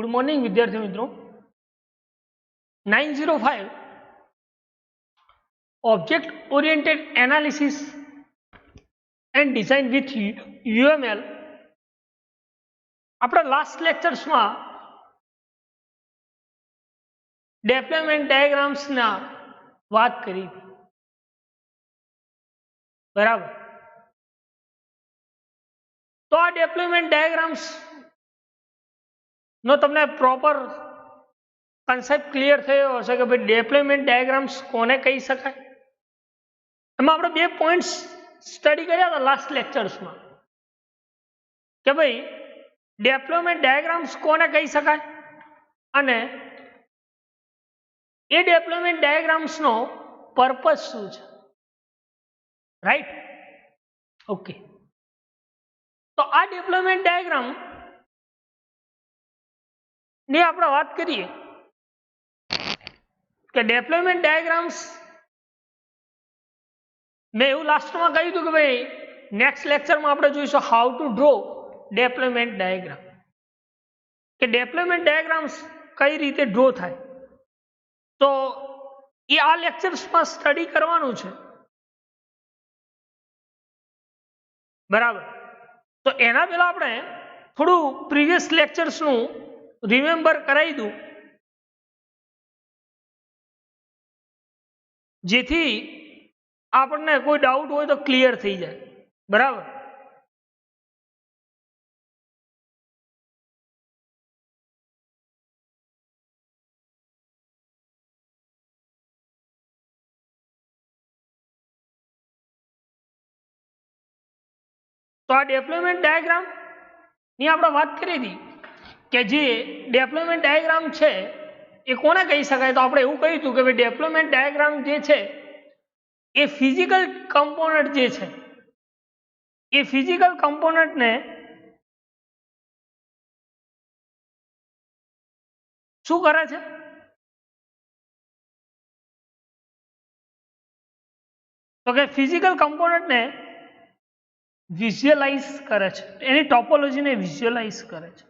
Good morning विद्यार्थी मित्रों 905 object oriented analysis and design with UML अपना लास्ट लेक्चर्स में डेप्लॉयमेंट डायग्राम्स ना बात करी बराबर। तो आ डेप्लॉयमेंट डायग्राम्स नो तमने प्रॉपर कॉन्सेप्ट क्लियर थयो हशे कि भाई डेप्लॉयमेंट डायग्राम्स कोने कही शकाय। एमां आपणे बे पॉइंट्स स्टडी कर्या था लास्ट लेक्चर्स में कि भाई डेप्लॉयमेंट डायग्राम्स कोने कही शकाय अने ए डेप्लॉयमेंट डायग्राम्स नो पर्पज शुं छे, राइट? ओके, तो आ डेप्लॉयमेंट डायग्राम ની આપણે વાત કરીએ કે डेप्लॉयमेंट डायग्राम्स मैं એવું લાસ્ટમાં કહ્યું હતું કે ભાઈ નેક્સ્ટ લેક્ચરમાં આપણે જોઈશું how to draw deployment diagram કે डेप्लॉयमेंट डायग्राम्स કઈ રીતે ડ્રો થાય તો એ આ લેક્ચર્સમાં સ્ટડી કરવાનું છે બરાબર। તો એના પહેલા આપણે થોડું પ્રીવિયસ લેક્ચર્સનું रिमेम्बर कराई दूं जेथी आपने कोई डाउट हो तो क्लियर थी जाए बराबर। तो आ डेप्लॉयमेंट डायग्राम ની આપણે વાત કરી હતી કે જે डेप्लॉयमेंट डायग्राम છે એ કોને કહી શકાય તો આપણે એવું કહ્યું હતું કે ભાઈ डेप्लॉयमेंट डायग्राम જે છે એ ફિઝિકલ કમ્પોનન્ટ જે છે એ ફિઝિકલ કમ્પોનન્ટ ને શું કરે છે તો કે ફિઝિકલ કમ્પોનન્ટ ને વિઝ્યુઅલાઇઝ કરે છે, એની ટોપોલોજી ને વિઝ્યુઅલાઇઝ કરે છે।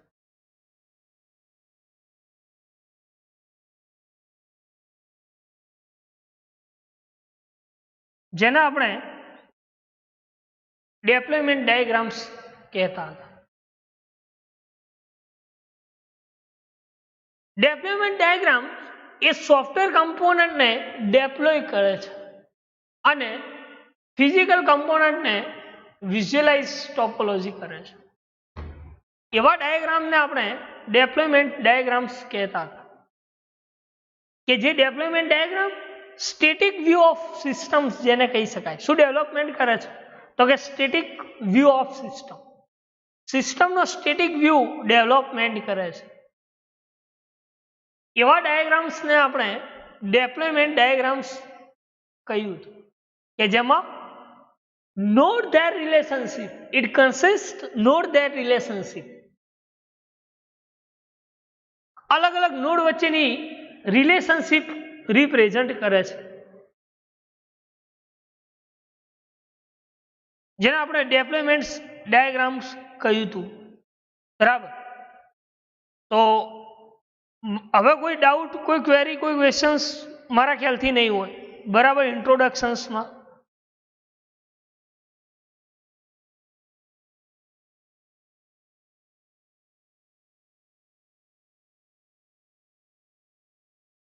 જેને આપણે डेप्लॉयमेंट डायग्राम्स कहता था। डेप्लॉयमेंट डायग्राम ए सॉफ्टवेर कम्पोनન્ટ ने डेप्लॉय करे छे अने फिजिकल कम्पोनન્ટ ने विजुअलाइज टोपोलॉजी करे छे। एवा डायग्राम ने आपणे डेप्लॉयमेंट डायग्राम्स कहता था कि जे deployment diagram static view of systems जेने कही शकाय। शुं डेवलपमेंट करे छे तो कि static view of system, system नो स्टेटिक व्यू डेवलपमेंट करे छे। एवा डायग्राम्स ने आपणे डेप्लॉयमेंट डायग्राम्स कह्युं हतुं के जेमां note their relationship, it consist note their relationship, अलग अलग नोड वच्चेनी रिलेशनशिप रिप्रेजेंट करे छे जेने आपणे डेप्लॉयमेंट डायग्राम्स कह्युं हतुं बराबर। तो हवे कोई डाउट, कोई क्वेरी, कोई क्वेश्चन्स मारा ख्यालथी नहीं होय बराबर इंट्रोडक्शन्स में?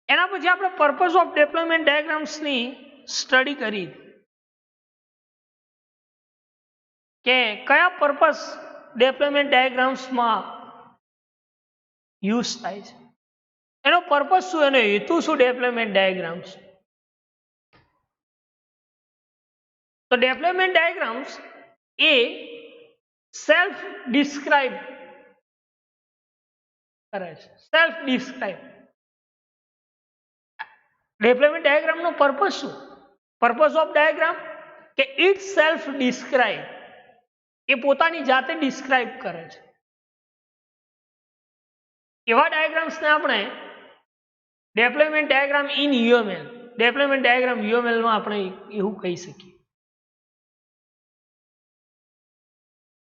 एना पछी आपणे पर्पज ऑफ डेप्लॉयमेंट डायग्राम्स नी स्टडी करी के कया पर्पज डेप्लॉयमेंट डायग्राम्स में यूज थाय छे, एनो पर्पज शुं, एनो हेतु शुं डेप्लॉयमेंट डायग्राम्स। तो डेप्लॉयमेंट डायग्राम्स ए सेल्फ डिस्क्राइब करे छे, सेल्फ डिस्क्राइब। डेप्लॉयमेंट डायग्राम नो पर्पज शुं? पर्पज ऑफ डायग्राम के इट सेल्फ डिस्क्राइब, ए पोतानी जाते डिस्क्राइब करे छे। एवा डायग्राम्स ने आपणे deployment diagram in UML, deployment diagram UML में आपणे एवुं कही सकीए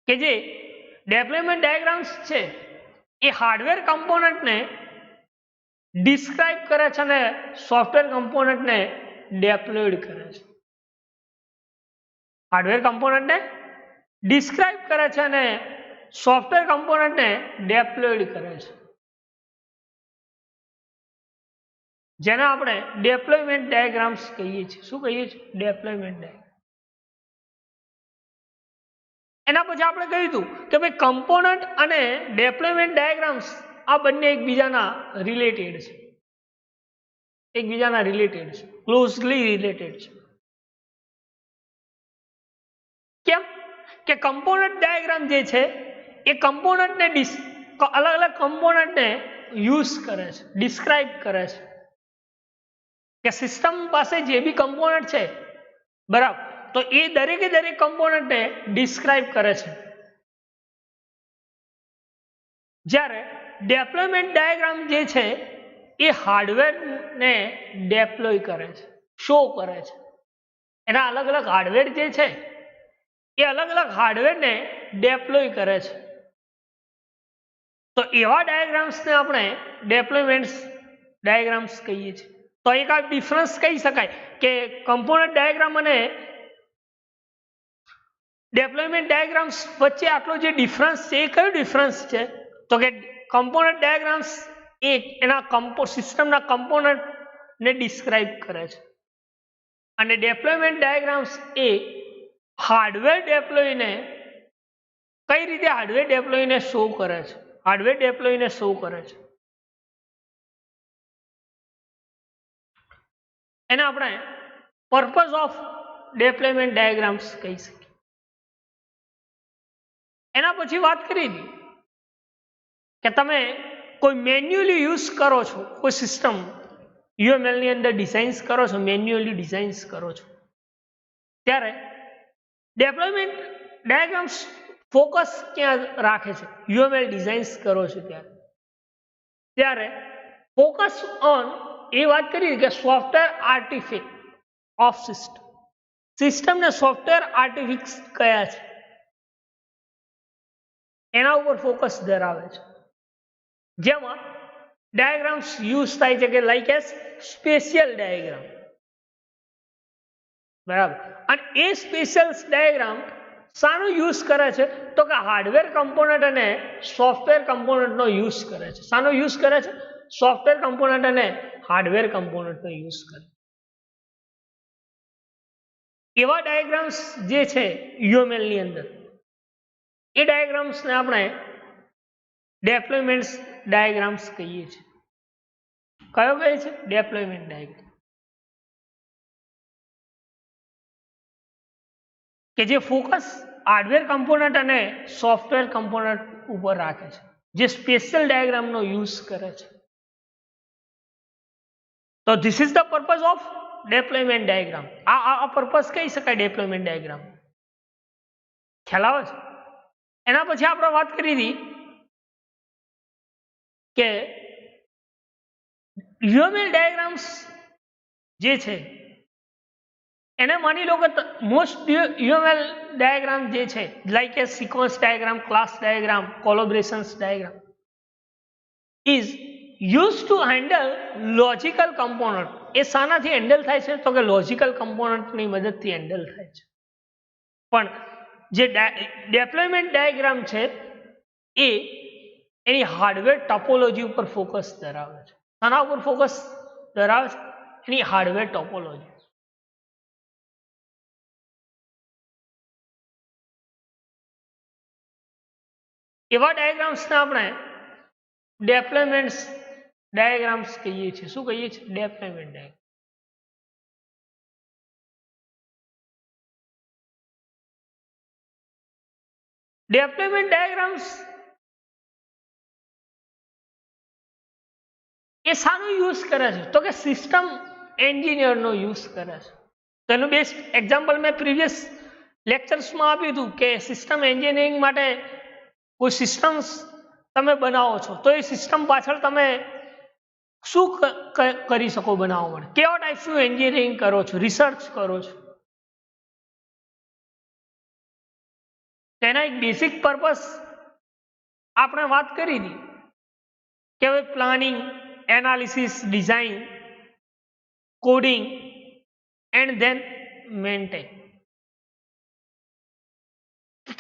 के जे डेप्लॉयमेंट डायग्राम्स छे એ હાર્ડવેર કમ્પોનન્ટને ડિસ્ક્રાઇબ કરે છે અને સોફ્ટવેર કમ્પોનન્ટને ડેપ્લોયડ કરે છે. હાર્ડવેર કમ્પોનન્ટને ડિસ્ક્રાઇબ કરે છે અને સોફ્ટવેર કમ્પોનન્ટને ડેપ્લોયડ કરે છે, જેને આપણે ડેપ્લોયમેન્ટ ડાયાગ્રામ્સ કહીએ છીએ. શું કહીએ છીએ? ડેપ્લોયમેન્ટ ડાયાગ્રામ. એના પછી આપણે કહ્યું હતું કે ભાઈ કમ્પોનન્ટ અને ડેપ્લોયમેન્ટ ડાયાગ્રામ્સ આ બંને એકબીજાના રિલેટેડ છે, એકબીજાના રિલેટેડ છે, ક્લોઝલી રિલેટેડ છે. કેમ કે કમ્પોનન્ટ ડાયાગ્રામ જે છે એ કમ્પોનન્ટને અલગ અલગ કમ્પોનન્ટને યુઝ કરે છે, ડિસ્ક્રાઇબ કરે છે કે સિસ્ટમ પાસે જે બી કમ્પોનન્ટ છે, બરાબર, તો એ દરેકે દરેક કમ્પોનન્ટને ડિસ્ક્રાઇબ કરે છે. જ્યારે ડેપ્લોયમેન્ટ ડાયાગ્રામ જે છે એ હાર્ડવેરને ડેપ્લોય કરે છે, શો કરે છે. એના અલગ અલગ હાર્ડવેર જે છે એ અલગ અલગ હાર્ડવેરને ડેપ્લોય કરે છે. તો એવા ડાયાગ્રામ્સને આપણે ડેપ્લોયમેન્ટ ડાયાગ્રામ્સ કહીએ છીએ. તો એક આ ડિફરન્સ કહી શકાય કે કમ્પોનન્ટ ડાયાગ્રામ અને ડેપ્લોયમેન્ટ ડાયાગ્રામ્સ વચ્ચે આટલો જે ડિફરન્સ છે એ કયો ડિફરન્સ છે? તો કે કમ્પોનન્ટ ડાયાગ્રામ્સ એ એના સિસ્ટમના કમ્પોનન્ટને ડિસ્ક્રાઇબ કરે છે અને ડેપ્લોયમેન્ટ ડાયાગ્રામ્સ એ હાર્ડવેર ડેપ્લોયને કઈ રીતે હાર્ડવેર ડેપ્લોયને શો કરે છે, હાર્ડવેર ડેપ્લોયને શો કરે છે. એને આપણે પર્પઝ ઓફ ડેપ્લોયમેન્ટ ડાયાગ્રામ્સ કહી શકીએ. એના પછી વાત કરી હતી કે તમે કોઈ મેન્યુઅલી યુઝ કરો છો, કોઈ સિસ્ટમ UML ની અંદર ડિઝાઇન્સ કરો છો, મેન્યુઅલી ડિઝાઇન્સ કરો છો, ત્યારે ડેપ્લોયમેન્ટ ડાયાગ્રામ્સ ફોકસ ક્યાં રાખે છે? UML ડિઝાઇન્સ કરો છો ત્યારે ફોકસ ઓન એ વાત કરી કે સોફ્ટવેર આર્ટિફેક્ટ ઓફ સિસ્ટમ. સિસ્ટમને સોફ્ટવેર આર્ટિફિક્સ કયા છે એના ઉપર ફોકસ ધરાવે છે. જેમાં ડાયાગ્રામ્સ યુઝ થાય છે કે લાઈક એસ સ્પેશિયલ ડાયાગ્રામ, બરાબર. અને એ સ્પેશિયલ ડાયાગ્રામ શાનો યુઝ કરે છે? તો કે હાર્ડવેર કમ્પોનન્ટ અને સોફ્ટવેર કમ્પોનન્ટનો યુઝ કરે છે. શાનો યુઝ કરે છે? સોફ્ટવેર કમ્પોનન્ટ અને હાર્ડવેર કમ્પોનન્ટનો યુઝ કરે. એવા ડાયાગ્રામ્સ જે છે UML ની અંદર, એ ડાયાગ્રામ્સને આપણે ડેપ્લોયમેન્ટ ડાયાગ્રામ્સ કહીએ છીએ. કયો કહે છે? ડેપ્લોયમેન્ટ ડાયાગ્રામ. કે જે ફોકસ હાર્ડવેર કમ્પોનન્ટ અને સોફ્ટવેર કમ્પોનન્ટ ઉપર રાખે છે, જે સ્પેશિયલ ડાયાગ્રામનો યુઝ કરે છે. તો this is the purpose of deployment diagram. આ પર્પઝ કહી શકાય ડેપ્લોયમેન્ટ ડાયાગ્રામ. ખ્યાલ આવે છે? એના પછી આપણે વાત કરી હતી કે UML ડાયાગ્રામ્સ જે છે એને માની લો કે મોસ્ટ UML ડાયાગ્રામ જે છે like a sequence diagram, class diagram, collaborations diagram is use to handle logical component. એ શાનાથી હેન્ડલ થાય છે? તો કે લોજિકલ કમ્પોનન્ટની મદદથી હેન્ડલ થાય છે. પણ જે ડેપ્લોયમેન્ટ ડાયાગ્રામ છે એ એની હાર્ડવેર ટોપોલોજી ઉપર ફોકસ ધરાવે છે. શાના ઉપર ફોકસ ધરાવે છે? એની હાર્ડવેર ટોપોલોજી. એવા ડાયાગ્રામ્સને આપણે ડેપ્લોયમેન્ટ ડાયાગ્રામ્સ કહીએ છીએ. શું કહીએ છીએ? ડેપ્લોયમેન્ટ ડાયાગ્રામ. ડેપ્લોયમેન્ટ ડાયાગ્રામ્સ એ શાનો યુઝ કરે છે? તો કે સિસ્ટમ એન્જિનિયરનો યુઝ કરે છે. તેનું બેસ્ટ એક્ઝામ્પલ મેં પ્રીવિયસ લેક્ચર્સમાં આપ્યું હતું કે સિસ્ટમ એન્જિનિયરિંગ માટે કોઈ સિસ્ટમ્સ તમે બનાવો છો તો એ સિસ્ટમ પાછળ તમે શું કરી શકો બનાવવા માટે? કેવા ટાઈપનું એન્જિનિયરિંગ કરો છો, રિસર્ચ કરો છો? તેના એક બેસિક પર્પસ આપણે વાત કરી હતી કે હવે planning, analysis, design, coding and then maintain.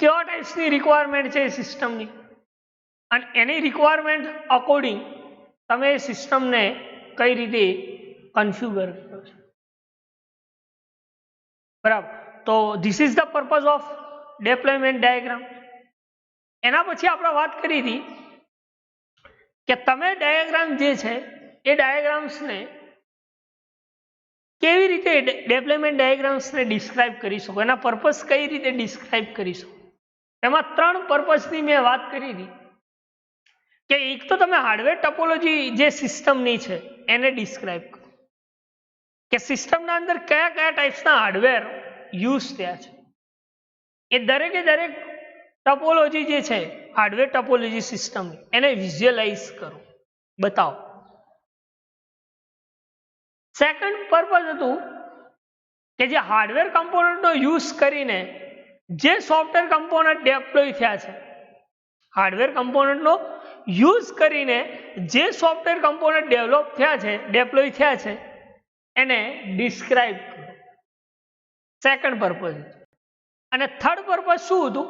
કેવા ટાઈપ્સની રિક્વાયરમેન્ટ છે સિસ્ટમની, અને એની રિક્વાયરમેન્ટ અકોર્ડિંગ તમે સિસ્ટમને કઈ રીતે કન્ફિગર કરો છો. બરાબર. તો this is the purpose of deployment diagram. એના પછી આપણે વાત કરી હતી કે તમે ડાયાગ્રામ જે છે એ ડાયાગ્રામ્સને કેવી રીતે ડેપ્લોયમેન્ટ ડાયાગ્રામ્સને ડિસ્ક્રાઇબ કરી શકો, એના પર્પઝ કઈ રીતે ડિસ્ક્રાઇબ કરી શકો. એમાં 3 પર્પઝની મેં વાત કરી હતી કે એક તો તમે હાર્ડવેર ટોપોલોજી જે સિસ્ટમની છે એને ડિસ્ક્રાઇબ કરો કે સિસ્ટમના અંદર કયા કયા ટાઈપ્સના હાર્ડવેર યુઝ થયા છે. એ દરેકે દરેક ટોપોલોજી જે છે હાર્ડવેર ટોપોલોજી સિસ્ટમની એને વિઝ્યુઅલાઇઝ કરો, બતાવો. સેકન્ડ પર્પઝ હતું કે જે હાર્ડવેર કમ્પોનન્ટનો યુઝ કરીને જે સોફ્ટવેર કમ્પોનન્ટ ડેપ્લોય થયા છે, હાર્ડવેર કમ્પોનન્ટનો યુઝ કરીને જે સોફ્ટવેર કમ્પોનન્ટ ડેવલપ થયા છે, ડેપ્લોય થયા છે, એને ડિસ્ક્રાઇબ કરો. Second purpose. અને થર્ડ પર્પઝ શું હતું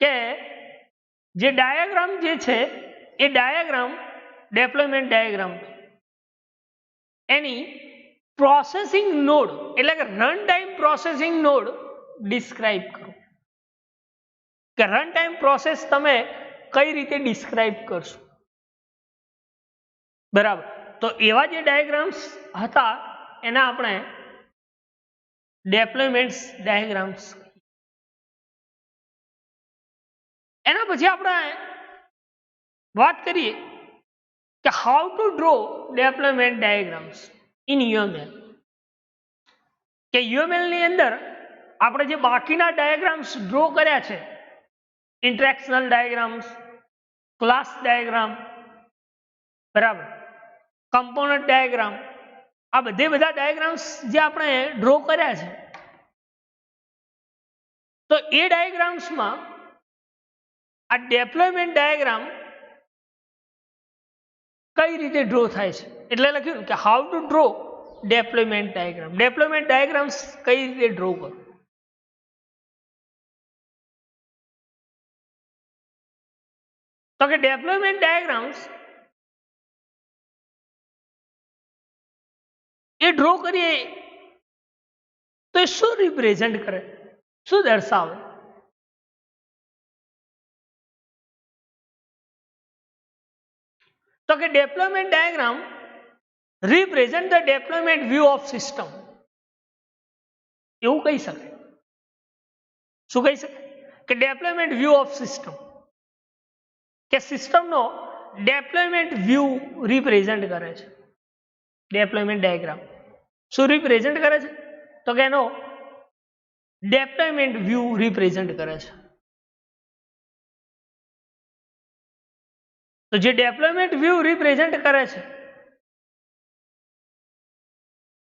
કે જે ડાયાગ્રામ જે છે એ ડાયાગ્રામ ડેપ્લોયમેન્ટ ડાયાગ્રામ એની પ્રોસેસિંગ નોડ એટલે કે run time processing node describe કરો કે રન ટાઈમ પ્રોસેસ તમે કઈ રીતે ડિસ્ક્રાઇબ કરશો. બરાબર. તો એવા જે ડાયાગ્રામ્સ હતા એને આપણે ડેપ્લોયમેન્ટ ડાયાગ્રામ્સ. એના પછી આપણે વાત કરીએ કે how to draw deployment diagrams in UML. કે UML ની અંદર આપણે જે બાકીના ડાયાગ્રામ્સ ડ્રો કર્યા છે, ઇન્ટરેક્શનલ ડાયાગ્રામ્સ, ક્લાસ ડાયાગ્રામ, બરાબર, કમ્પોનન્ટ ડાયાગ્રામ, આ બધા ડાયાગ્રામ્સ જે આપણે ડ્રો કર્યા છે, તો એ ડાયાગ્રામ્સમાં આ ડેપ્લોયમેન્ટ ડાયાગ્રામ કઈ રીતે ડ્રો થાય છે. એટલે લખ્યું કે how to draw deployment diagram. Deployment diagrams કઈ રીતે ડ્રો કરો. તો કે ડેપ્લોયમેન્ટ ડાયાગ્રામ્સ એ ડ્રો કરીએ તો એ શું રિપ્રેઝન્ટ કરે, શું દર્શાવે. તો કે deployment diagram represent the deployment view of system. એવું કહી શકે. શું કહી શકે કે ડેપ્લોયમેન્ટ વ્યૂ ઓફ સિસ્ટમ, કે સિસ્ટમનો ડેપ્લોયમેન્ટ વ્યૂ રિપ્રેઝન્ટ કરે છે. ડેપ્લોયમેન્ટ ડાયાગ્રામ શું રિપ્રેઝન્ટ કરે છે તો કે એનો ડેપ્લોયમેન્ટ વ્યૂ રિપ્રેઝન્ટ કરે છે. તો જે ડેપ્લોયમેન્ટ વ્યૂ રિપ્રેઝન્ટ કરે છે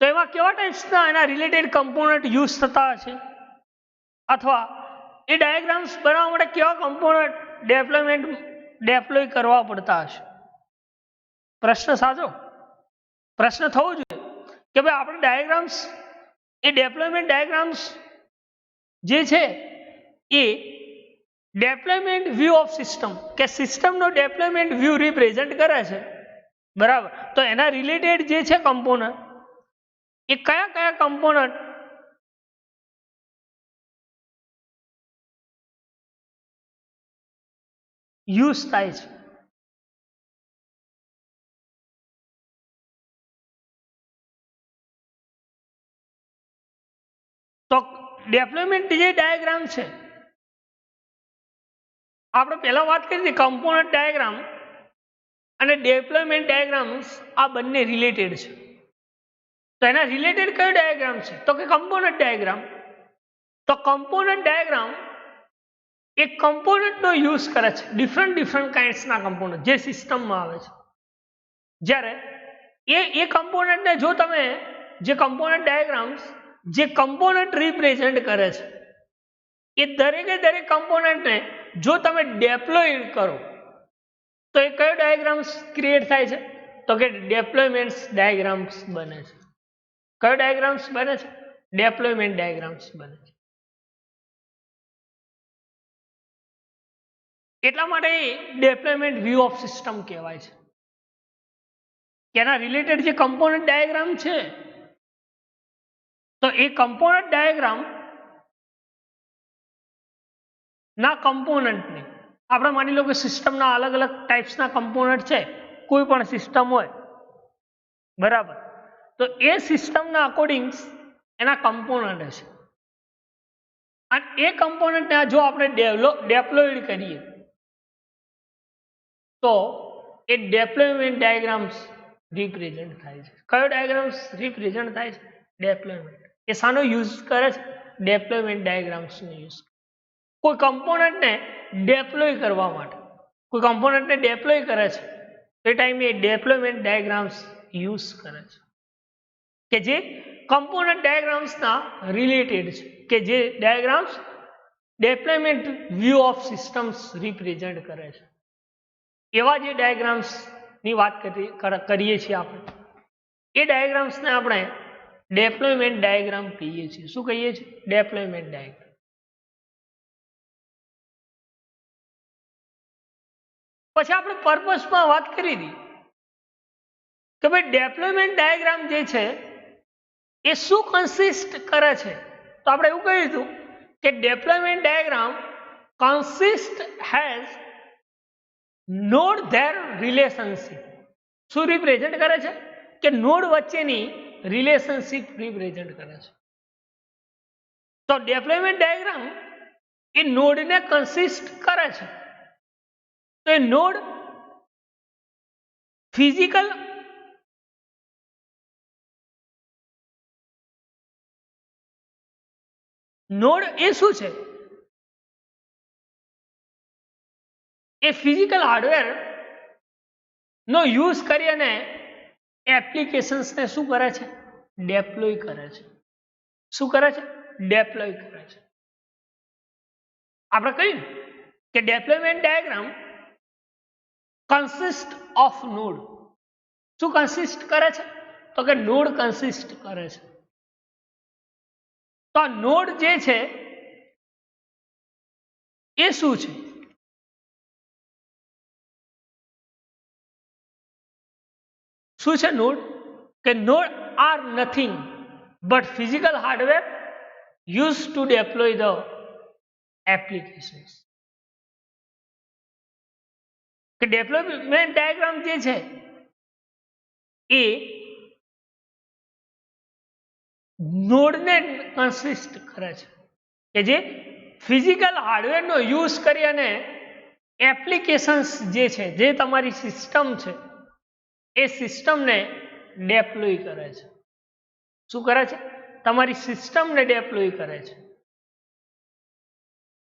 તો એમાં કેવા ટાઈપ્સના એના રિલેટેડ કમ્પોનન્ટ યુઝ થતા હશે, અથવા એ ડાયાગ્રામ્સ બનાવવા માટે કેવા કમ્પોનન્ટ ડેપ્લોય કરવા પડતા હશે. પ્રશ્ન સાચો. પ્રશ્ન થવો જોઈએ કે ભાઈ આપણે ડાયાગ્રામ્સ, એ ડેપ્લોયમેન્ટ ડાયાગ્રામ્સ જે છે એ ડેપ્લોયમેન્ટ વ્યૂ ઓફ સિસ્ટમ, કે સિસ્ટમનો ડેપ્લોયમેન્ટ વ્યૂ રિપ્રેઝન્ટ કરે છે, બરાબર. તો એના રિલેટેડ જે છે કમ્પોનન્ટ, એ કયા કયા કમ્પોનન્ટ યુઝ થાય છે. તો ડેપ્લોયમેન્ટ જે ડાયાગ્રામ છે, આપણે પહેલા વાત કરી હતી કમ્પોનન્ટ ડાયાગ્રામ અને ડેપ્લોયમેન્ટ ડાયાગ્રામ્સ આ બંને રિલેટેડ છે. તો એના રિલેટેડ કયો ડાયાગ્રામ છે તો કે કમ્પોનન્ટ ડાયાગ્રામ. તો કમ્પોનન્ટ ડાયાગ્રામ એક કમ્પોનન્ટનો યુઝ કરે છે, ડિફરન્ટ કાઇન્ડ્સના કમ્પોનન્ટ જે સિસ્ટમમાં આવે છે. જ્યારે એ કમ્પોનન્ટને જો તમે જે કમ્પોનન્ટ ડાયાગ્રામ્સ જે કમ્પોનન્ટ રિપ્રેઝન્ટ કરે છે, એ દરેકે દરેક કમ્પોનન્ટને જો તમે ડેપ્લોય કરો તો એ કયો ડાયાગ્રામ્સ ક્રિએટ થાય છે? તો કે ડેપ્લોયમેન્ટ ડાયાગ્રામ્સ બને છે. કયો ડાયાગ્રામ્સ બને છે? ડેપ્લોયમેન્ટ ડાયાગ્રામ્સ બને છે. એટલા માટે ડેપ્લોયમેન્ટ વ્યૂ ઓફ સિસ્ટમ કહેવાય છે. એના રિલેટેડ જે કમ્પોનન્ટ ડાયાગ્રામ છે, તો એ કમ્પોનન્ટ ડાયાગ્રામ ના કમ્પોનન્ટને આપણે માની લો કે સિસ્ટમના અલગ અલગ ટાઈપ્સના કમ્પોનન્ટ છે, કોઈ પણ સિસ્ટમ હોય, બરાબર, તો એ સિસ્ટમના અકોર્ડિંગ એના કમ્પોનન્ટ હશે અને એ કમ્પોનન્ટને જો આપણે ડેપ્લોયડ કરીએ તો એ ડેપ્લોયમેન્ટ ડાયાગ્રામ્સ રિપ્રેઝન્ટ થાય છે. કયો ડાયાગ્રામ્સ રિપ્રેઝન્ટ થાય છે? ડેપ્લોયમેન્ટ. એ શાનો યુઝ કરે છે? ડેપ્લોયમેન્ટ ડાયાગ્રામ્સનો યુઝ. કોઈ કમ્પોનન્ટને ડેપ્લોય કરવા માટે, કોઈ કમ્પોનન્ટને ડેપ્લોય કરે છે તો એ ટાઈમે ડેપ્લોયમેન્ટ ડાયાગ્રામ્સ યુઝ કરે છે કે જે કમ્પોનન્ટ ડાયાગ્રામ્સના રિલેટેડ છે, કે જે diagrams deployment view of systems represent કરે છે. એવા જે ડાયાગ્રામ્સની વાત કરીએ છીએ આપણે, એ ડાયાગ્રામ્સને આપણે ડેપ્લોયમેન્ટ ડાયાગ્રામ કહીએ છીએ. શું કહીએ છીએ? ડેપ્લોયમેન્ટ ડાયાગ્રામ. પછી આપણે પર્પસમાં વાત કરી હતી કે ભાઈ ડેપ્લોયમેન્ટ ડાયાગ્રામ જે છે એ શું કન્સિસ્ટ કરે છે? તો આપણે એવું કહ્યું હતું કે deployment diagram consist has node their relationship. શું રિપ્રેઝન્ટ કરે છે? કે નોડ વચ્ચેની રિલેશનશિપ રિપ્રેઝન્ટ કરે છે. તો ડેપ્લોયમેન્ટ ડાયાગ્રામ એ નોડને કન્સિસ્ટ કરે છે. તો એ નોડ ફિઝિકલ નોડ એ શું છે? એ ફિઝિકલ હાર્ડવેર નો યુઝ કરી અને એપ્લિકેશન્સને શું કરે છે? ડેપ્લોય કરે છે. શું કરે છે? ડેપ્લોય કરે છે. આપણે કહ્યું કે deployment diagram consist of node. શું કન્સિસ્ટ કરે છે? તો કે નોડ કન્સિસ્ટ કરે છે. તો નોડ જે છે એ શું છે? શું છે નોડ? કે node are nothing but physical hardware use to deploy the applications. કે ડેપ્લોયમેન્ટ ડાયાગ્રામ જે છે એ નોડને કન્સિસ્ટ કરે છે, કે જે ફિઝિકલ હાર્ડવેરનો યુઝ કરી અને એપ્લિકેશન્સ જે છે, જે તમારી સિસ્ટમ છે, એ સિસ્ટમને ડેપ્લોય કરે છે. શું કરે છે? તમારી સિસ્ટમને ડેપ્લોય કરે છે.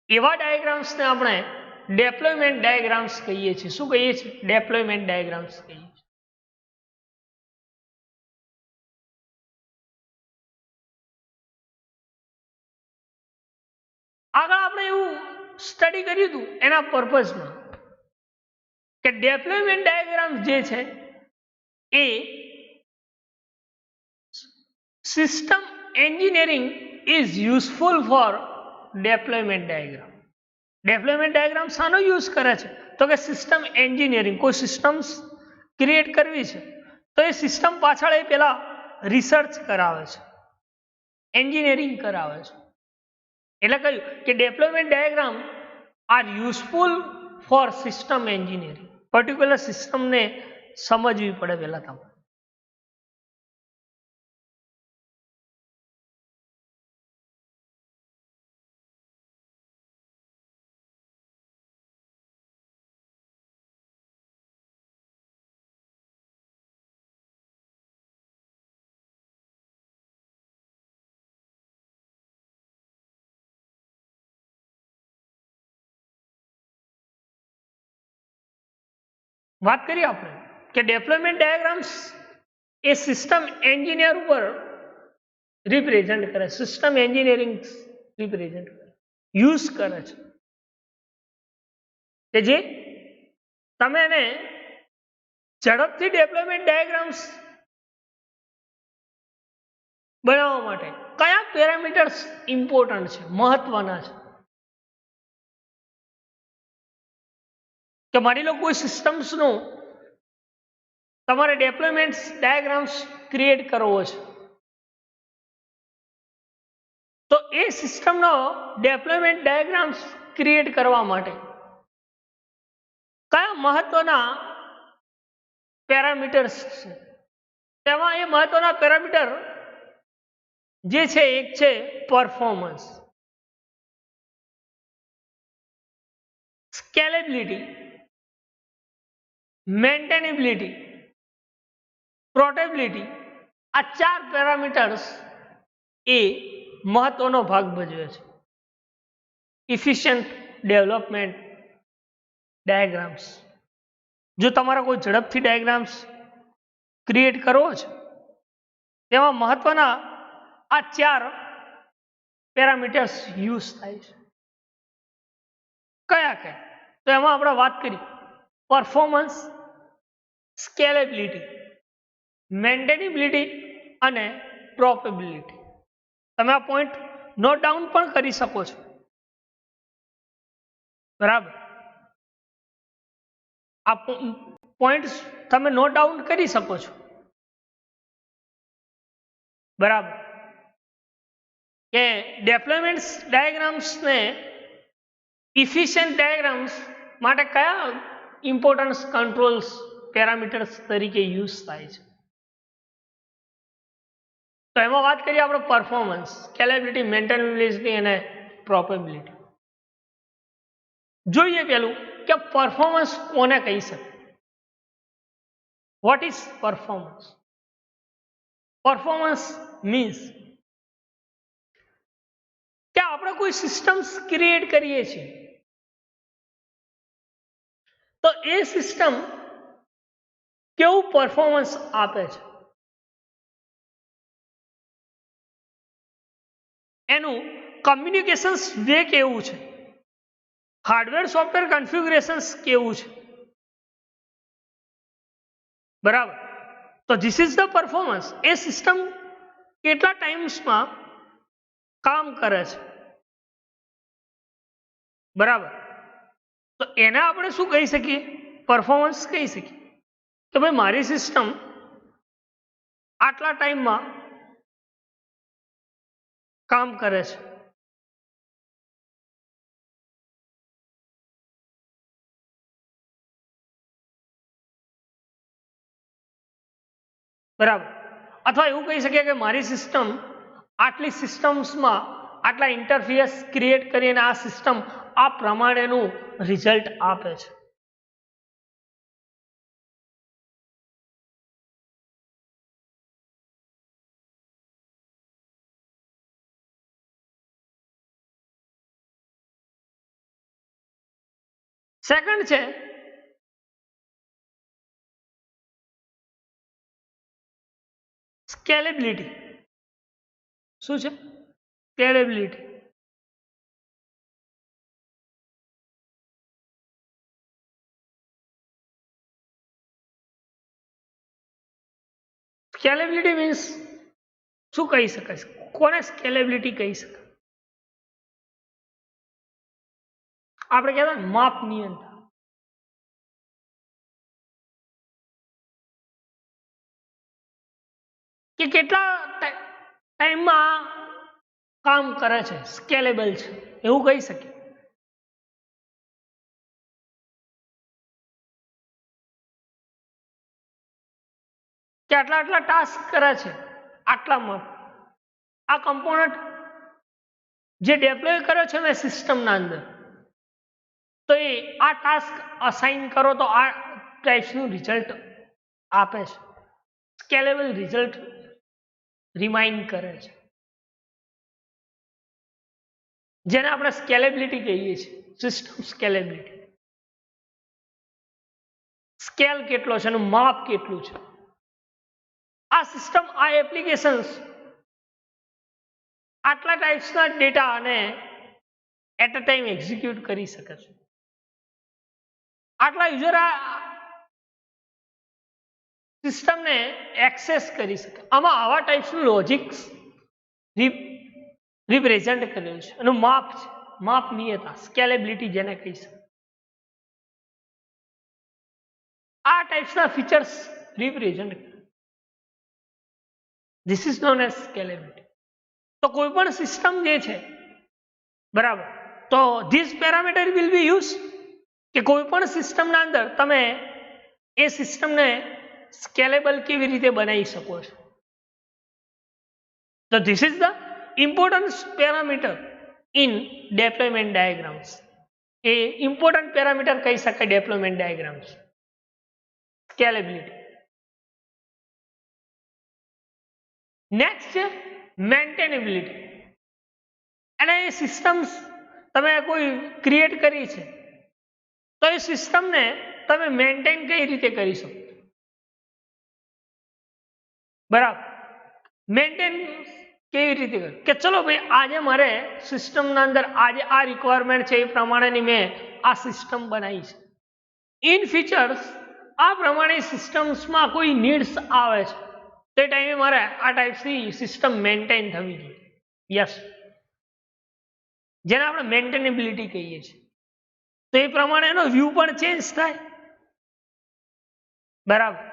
એવા ડાયાગ્રામ્સને આપણે ડેપ્લોયમેન્ટ ડાયાગ્રામ્સ કહીએ છીએ. શું કહીએ છીએ? ડેપ્લોયમેન્ટ ડાયાગ્રામ્સ કહીએ છીએ. આગળ આપણે એવું સ્ટડી કર્યું હતું એના પર્પઝમાં કે ડેપ્લોયમેન્ટ ડાયાગ્રામ જે છે એ system engineering is useful for deployment diagram. Deployment diagram શાનો યુઝ કરે છે? તો કે સિસ્ટમ એન્જિનિયરિંગ. કોઈ સિસ્ટમ્સ ક્રિએટ કરવી છે તો એ સિસ્ટમ પાછળ એ પેલા રિસર્ચ કરાવે છે, એન્જિનિયરિંગ કરાવે છે. એટલે કહ્યું કે deployment diagram are useful for system engineering. Particular સિસ્ટમને સમજવી પડે પહેલા તમારે. વાત કરીએ આપણે કે ડેપ્લોયમેન્ટ ડાયાગ્રામ્સ એ સિસ્ટમ એન્જિનિયર ઉપર રિપ્રેઝન્ટ કરે, સિસ્ટમ એન્જિનિયરિંગ રિપ્રેઝન્ટ કરે, યુઝ કરે છે, કે જે તમે એને ઝડપથી ડેવલપમેન્ટ ડાયાગ્રામ્સ બનાવવા માટે કયા પેરામીટર્સ ઇમ્પોર્ટન્ટ છે, મહત્વના છે? કે માની લો કોઈ સિસ્ટમ્સનું તમારે ડેવલપમેન્ટ ડાયાગ્રામ્સ ક્રિએટ કરવો છે, તો એ સિસ્ટમનો ડેવલપમેન્ટ ડાયાગ્રામ્સ ક્રિએટ કરવા માટે કયા મહત્વના પેરામીટર્સ છે? તેમાં એ મહત્વના પેરામીટર જે છે એક છે પરફોર્મન્સ, સ્કેલેબિલિટી, મેન્ટેનેબિલિટી, પોર્ટેબિલિટી. આ 4 પેરામીટર્સ એ મહત્વનો ભાગ ભજવે છે ઇફિશિયન્ટ ડેવલપમેન્ટ ડાયાગ્રામ્સ. જો તમારે કોઈ ઝડપથી ડાયાગ્રામ્સ ક્રિએટ કરવો છે, તેમાં મહત્વના આ 4 પેરામીટર્સ યુઝ થાય છે. કયા કયા? તો એમાં આપણે વાત કરી પરફોર્મન્સ, સ્કેલેબિલિટી, મેન્ટેનેબિલિટી અને પ્રોપેબિલિટી. તમે આ પોઈન્ટ નોટ ડાઉન પણ કરી શકો છો, બરાબર? આ પોઈન્ટ્સ તમે નોટ ડાઉન કરી શકો છો, બરાબર? કે ડેવલપમેન્ટ ડાયાગ્રામ્સને ઇફિશિયન્ટ ડાયાગ્રામ્સ માટે કયા ઇમ્પોર્ટન્સ કંટ્રોલ્સ પેરામીટર્સ તરીકે યુઝ થાય છે? તો એમાં વાત કરીએ આપણે પરફોર્મન્સ, સ્કેલેબિલિટી, મેન્ટેનેબિલિટી અને પ્રોપેબિલિટી. જોઈએ પેલું કે પરફોર્મન્સ કોને કહી શકે? What is performance? Performance means કે આપણે કોઈ સિસ્ટમ્સ ક્રિએટ કરીએ છીએ, તો એ સિસ્ટમ કેવું પરફોર્મન્સ આપે છે, એનું કમ્યુનિકેશન્સ વે કેવું છે, હાર્ડવેર સોફ્ટવેર કન્ફિગ્યુરેશન્સ કેવું છે, બરાબર? તો this is the performance. A system કેટલા ટાઈમ્સમાં કામ કરે છે, બરાબર? તો એને આપણે શું કહી શકીએ? પરફોર્મન્સ કહી શકીએ કે ભાઈ મારી સિસ્ટમ આટલા ટાઈમમાં કામ કરે છે, બરાબર? અથવા એવું કહી શકીએ કે મારી સિસ્ટમ આટલી સિસ્ટમ્સમાં આટલા ઇન્ટરફેસ ક્રિએટ કરીને આ સિસ્ટમ આ પ્રમાણેનું રિઝલ્ટ આપે છે. સેકન્ડ છે સ્કેલેબિલિટી. શું છે? સ્કેલેબિલિટી. સ્કેલેબિલિટી મીન્સ શું કહી શકાય? કોને સ્કેલેબિલિટી કહી શકાય? આપણે કહેતા માપ નિયંત્રણ. કે કેટલા ટાઈમમાં કામ કરે છે, સ્કેલેબલ છે, એવું કહી શકીએ. કે આટલા આટલા ટાસ્ક કરે છે આટલામાં. આ કમ્પોનન્ટ જે ડેપ્લોય કર્યો છે ને સિસ્ટમના અંદર, તો એ આ ટાસ્ક અસાઇન કરો તો આ ટાઈપ્સનું રિઝલ્ટ આપે છે. સ્કેલેબલ રિઝલ્ટ રિમાઇન્ડ કરે છે, જેને આપણે સ્કેલેબિલિટી કહીએ છીએ. System scalability. સ્કેલ કેટલો છે, એનું માપ કેટલું છે, આ સિસ્ટમ આ એપ્લિકેશન્સ આટલા ટાઈપ્સના ડેટા અને એટ અ ટાઈમ એક્ઝિક્યુટ કરી શકે છે. આટલા યુઝર આ સિસ્ટમને એક્સેસ કરી શકે. આમાં આવા ટાઈપ્સનું લોજિક્સ રિપ્રેઝન્ટ કરેલું છે. એનું માપ છે, માપનીયતા, સ્કેલેબિલિટી જેને કહી શકે. આ ટાઈપ્સના ફીચર્સ રિપ્રેઝન્ટ કરે. This is known as scalability. તો કોઈ પણ સિસ્ટમ જે છે બરાબર, તો this parameter will be use કે કોઈ પણ સિસ્ટમના અંદર તમે એ સિસ્ટમને સ્કેલેબલ કેવી રીતે બનાવી શકો છો. તો this is the important parameter in deployment diagrams. એ ઇમ્પોર્ટન્ટ પેરામીટર કહી શકાય ડેપ્લોયમેન્ટ ડાયાગ્રામ્સ. સ્કેલેબિલિટી. નેક્સ્ટ છે મેન્ટેનેબિલિટી. અને એ સિસ્ટમ્સ તમે કોઈ ક્રિએટ કરી છે તો એ સિસ્ટમને તમે મેન્ટેન કઈ રીતે કરી શકો. બરાબર, મેન્ટેન કેવી રીતે કરે કે ચલો ભાઈ આજે મારે સિસ્ટમના અંદર આજે આ રિક્વાયરમેન્ટ છે એ પ્રમાણેની મેં આ સિસ્ટમ બનાવી છે. ઇન ફીચર્સ આ પ્રમાણે સિસ્ટમ્સમાં કોઈ નીડ્સ આવે છે તે ટાઈમે મારે આ ટાઈપ્સની સિસ્ટમ મેન્ટેન થવી જોઈએ. યસ, જેને આપણે મેન્ટેનેબિલિટી કહીએ છીએ. તો એ પ્રમાણે એનો વ્યૂ પણ ચેન્જ થાય. બરાબર,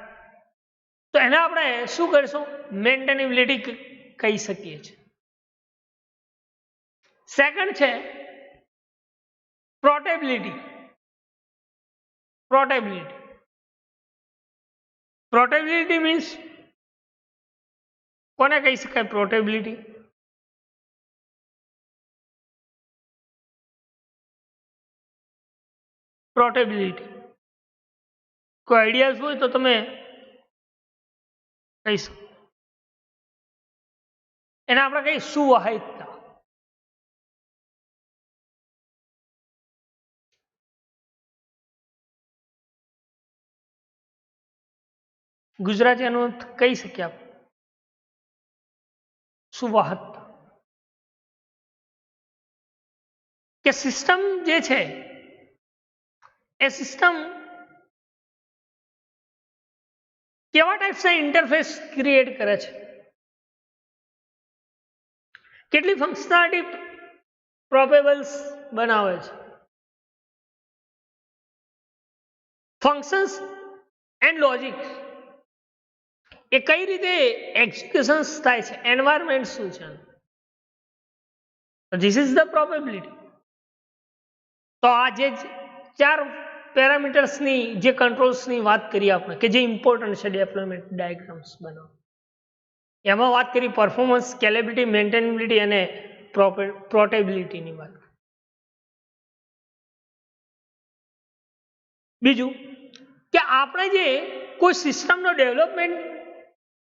તો એને આપણે શું કરીશું, મેન્ટેનેબિલિટી કહી શકીએ છીએ. સેકન્ડ છે પોર્ટેબિલિટી. પોર્ટેબિલિટી મીન્સ કોને કહી શકાય પોર્ટેબિલિટી? પોર્ટેબિલિટી કોઈ આઈડિયાઝ હોય તો તમે કહી શકો. એને આપણે કહીએ સુવાહિતતા. ગુજરાતી અનુવાદ કહી શકીએ આપણે સુવાહકતા. કે સિસ્ટમ જે છે એ સિસ્ટમ કેવા ટાઈપ્સના ઇન્ટરફેસ ક્રિએટ કરે છે, કેટલી ફંક્શનાલિટી પ્રોપેબલ્સ બનાવે છે, ફંક્શન્સ એન્ડ લોજિક એ કઈ રીતે એક્ઝિક્યુશન્સ થાય છે, એન્વાયરમેન્ટ શું છે. This is the probability. તો આ જે ચાર પેરામીટર્સની જે કંટ્રોલ્સની વાત કરી આપણે કે જે ઇમ્પોર્ટન્ટ છે ડેવલપમેન્ટ ડાયાગ્રામ્સ બનાવવા, એમાં વાત કરી પરફોર્મન્સ, સ્કેલેબિલિટી, મેન્ટેનેબિલિટી અને પોર્ટેબિલિટીની વાત. બીજું કે આપણે જે કોઈ સિસ્ટમનો ડેવલપમેન્ટ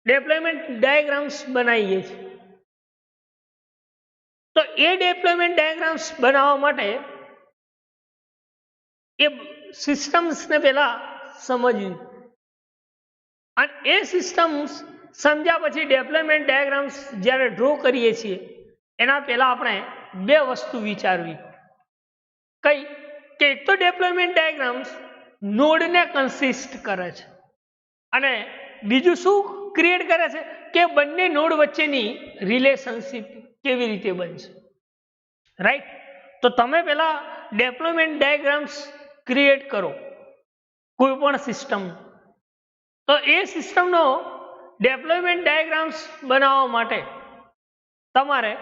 ડાયાગ્રામ્સ બનાવીએ છીએ તો એ ડેવલપમેન્ટ ડાયાગ્રામ્સ બનાવવા માટે એ સિસ્ટમ્સને પહેલા સમજવી અને એ સિસ્ટમ્સ સમજ્યા પછી ડેવલપમેન્ટ ડાયાગ્રામ્સ જ્યારે ડ્રો કરીએ છીએ એના પહેલા આપણે બે વસ્તુ વિચારવી. કઈ કે એક તો ડેવલપમેન્ટ ડાયાગ્રામ્સ નોડને કન્સિસ્ટ કરે છે અને બીજું શું ક્રિએટ કરે છે કે બંને નોડ વચ્ચેની રિલેશનશિપ કેવી રીતે બનશે. રાઈટ, તો તમે પહેલા ડેવલપમેન્ટ ડાયાગ્રામ્સ ક્રિએટ કરો કોઈ પણ સિસ્ટમ. તો એ સિસ્ટમનો ડેવલપમેન્ટ ડાયાગ્રામ્સ બનાવવા માટે તમારે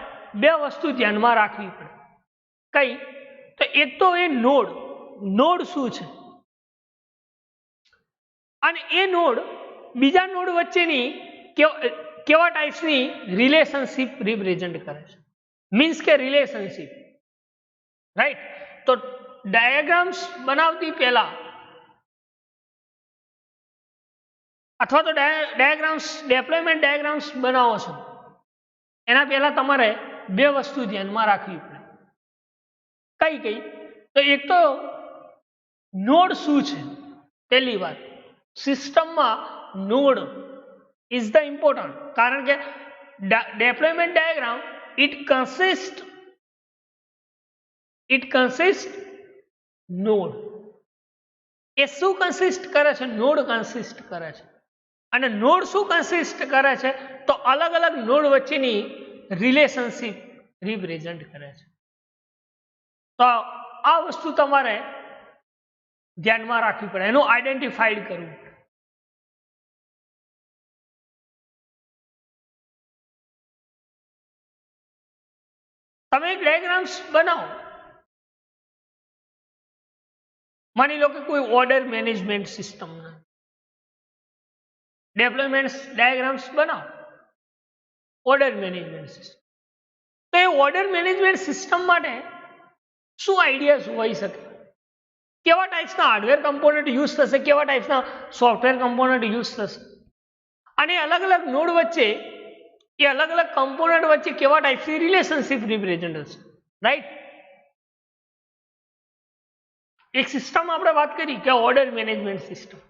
બે વસ્તુ ધ્યાનમાં રાખવી પડે. કઈ તો એક તો એ નોડ શું છે અને એ નોડ બીજા નોડ વચ્ચેની કેવા ટાઈપ્સની રિલેશનશિપ રિપ્રેઝન્ટ કરે છે, મીન્સ કે રિલેશનશિપ. રાઈટ, તો ડાયાગ્રામ્સ બનાવતી પહેલા અથવા તો ડેવલપમેન્ટ ડાયાગ્રામ્સ બનાવો છો એના પહેલા તમારે બે વસ્તુ ધ્યાનમાં રાખવી પડે. કઈ તો એક તો નોડ શું છે, પહેલી વાત. સિસ્ટમમાં નોડ ઇઝ ધ ઇમ્પોર્ટન્ટ, કારણ કે development diagram it consist node. એ શું કન્સિસ્ટ કરે છે? નોડ કન્સિસ્ટ કરે છે. અને નોડ શું કન્સિસ્ટ કરે છે? તો અલગ અલગ નોડ વચ્ચેની રિલેશનશિપ રિપ્રેઝન્ટ કરે છે. તો આ વસ્તુ તમારે ધ્યાનમાં રાખવી પડે, એનું આઈડેન્ટિફાઈડ કરવું પડે. તમે એક ડાયાગ્રામ્સ બનાવો, માની લો કે કોઈ order management system development diagrams બનાવો, ઓર્ડર મેનેજમેન્ટ સિસ્ટમ. તો એ ઓર્ડર મેનેજમેન્ટ સિસ્ટમ માટે શું આઈડિયાઝ હોઈ શકે? કેવા ટાઈપ્સના હાર્ડવેર કમ્પોનન્ટ યુઝ થશે, કેવા ટાઈપ્સના સોફ્ટવેર કમ્પોનન્ટ યુઝ થશે, અને અલગ અલગ નોડ વચ્ચે એ અલગ અલગ કમ્પોનન્ટ વચ્ચે કેવા ટાઈપ્સની રિલેશનશિપ રિપ્રેઝન્ટ હશે, રાઈટ? એક સિસ્ટમ આપણે વાત કરી કે ઓર્ડર મેનેજમેન્ટ સિસ્ટમ.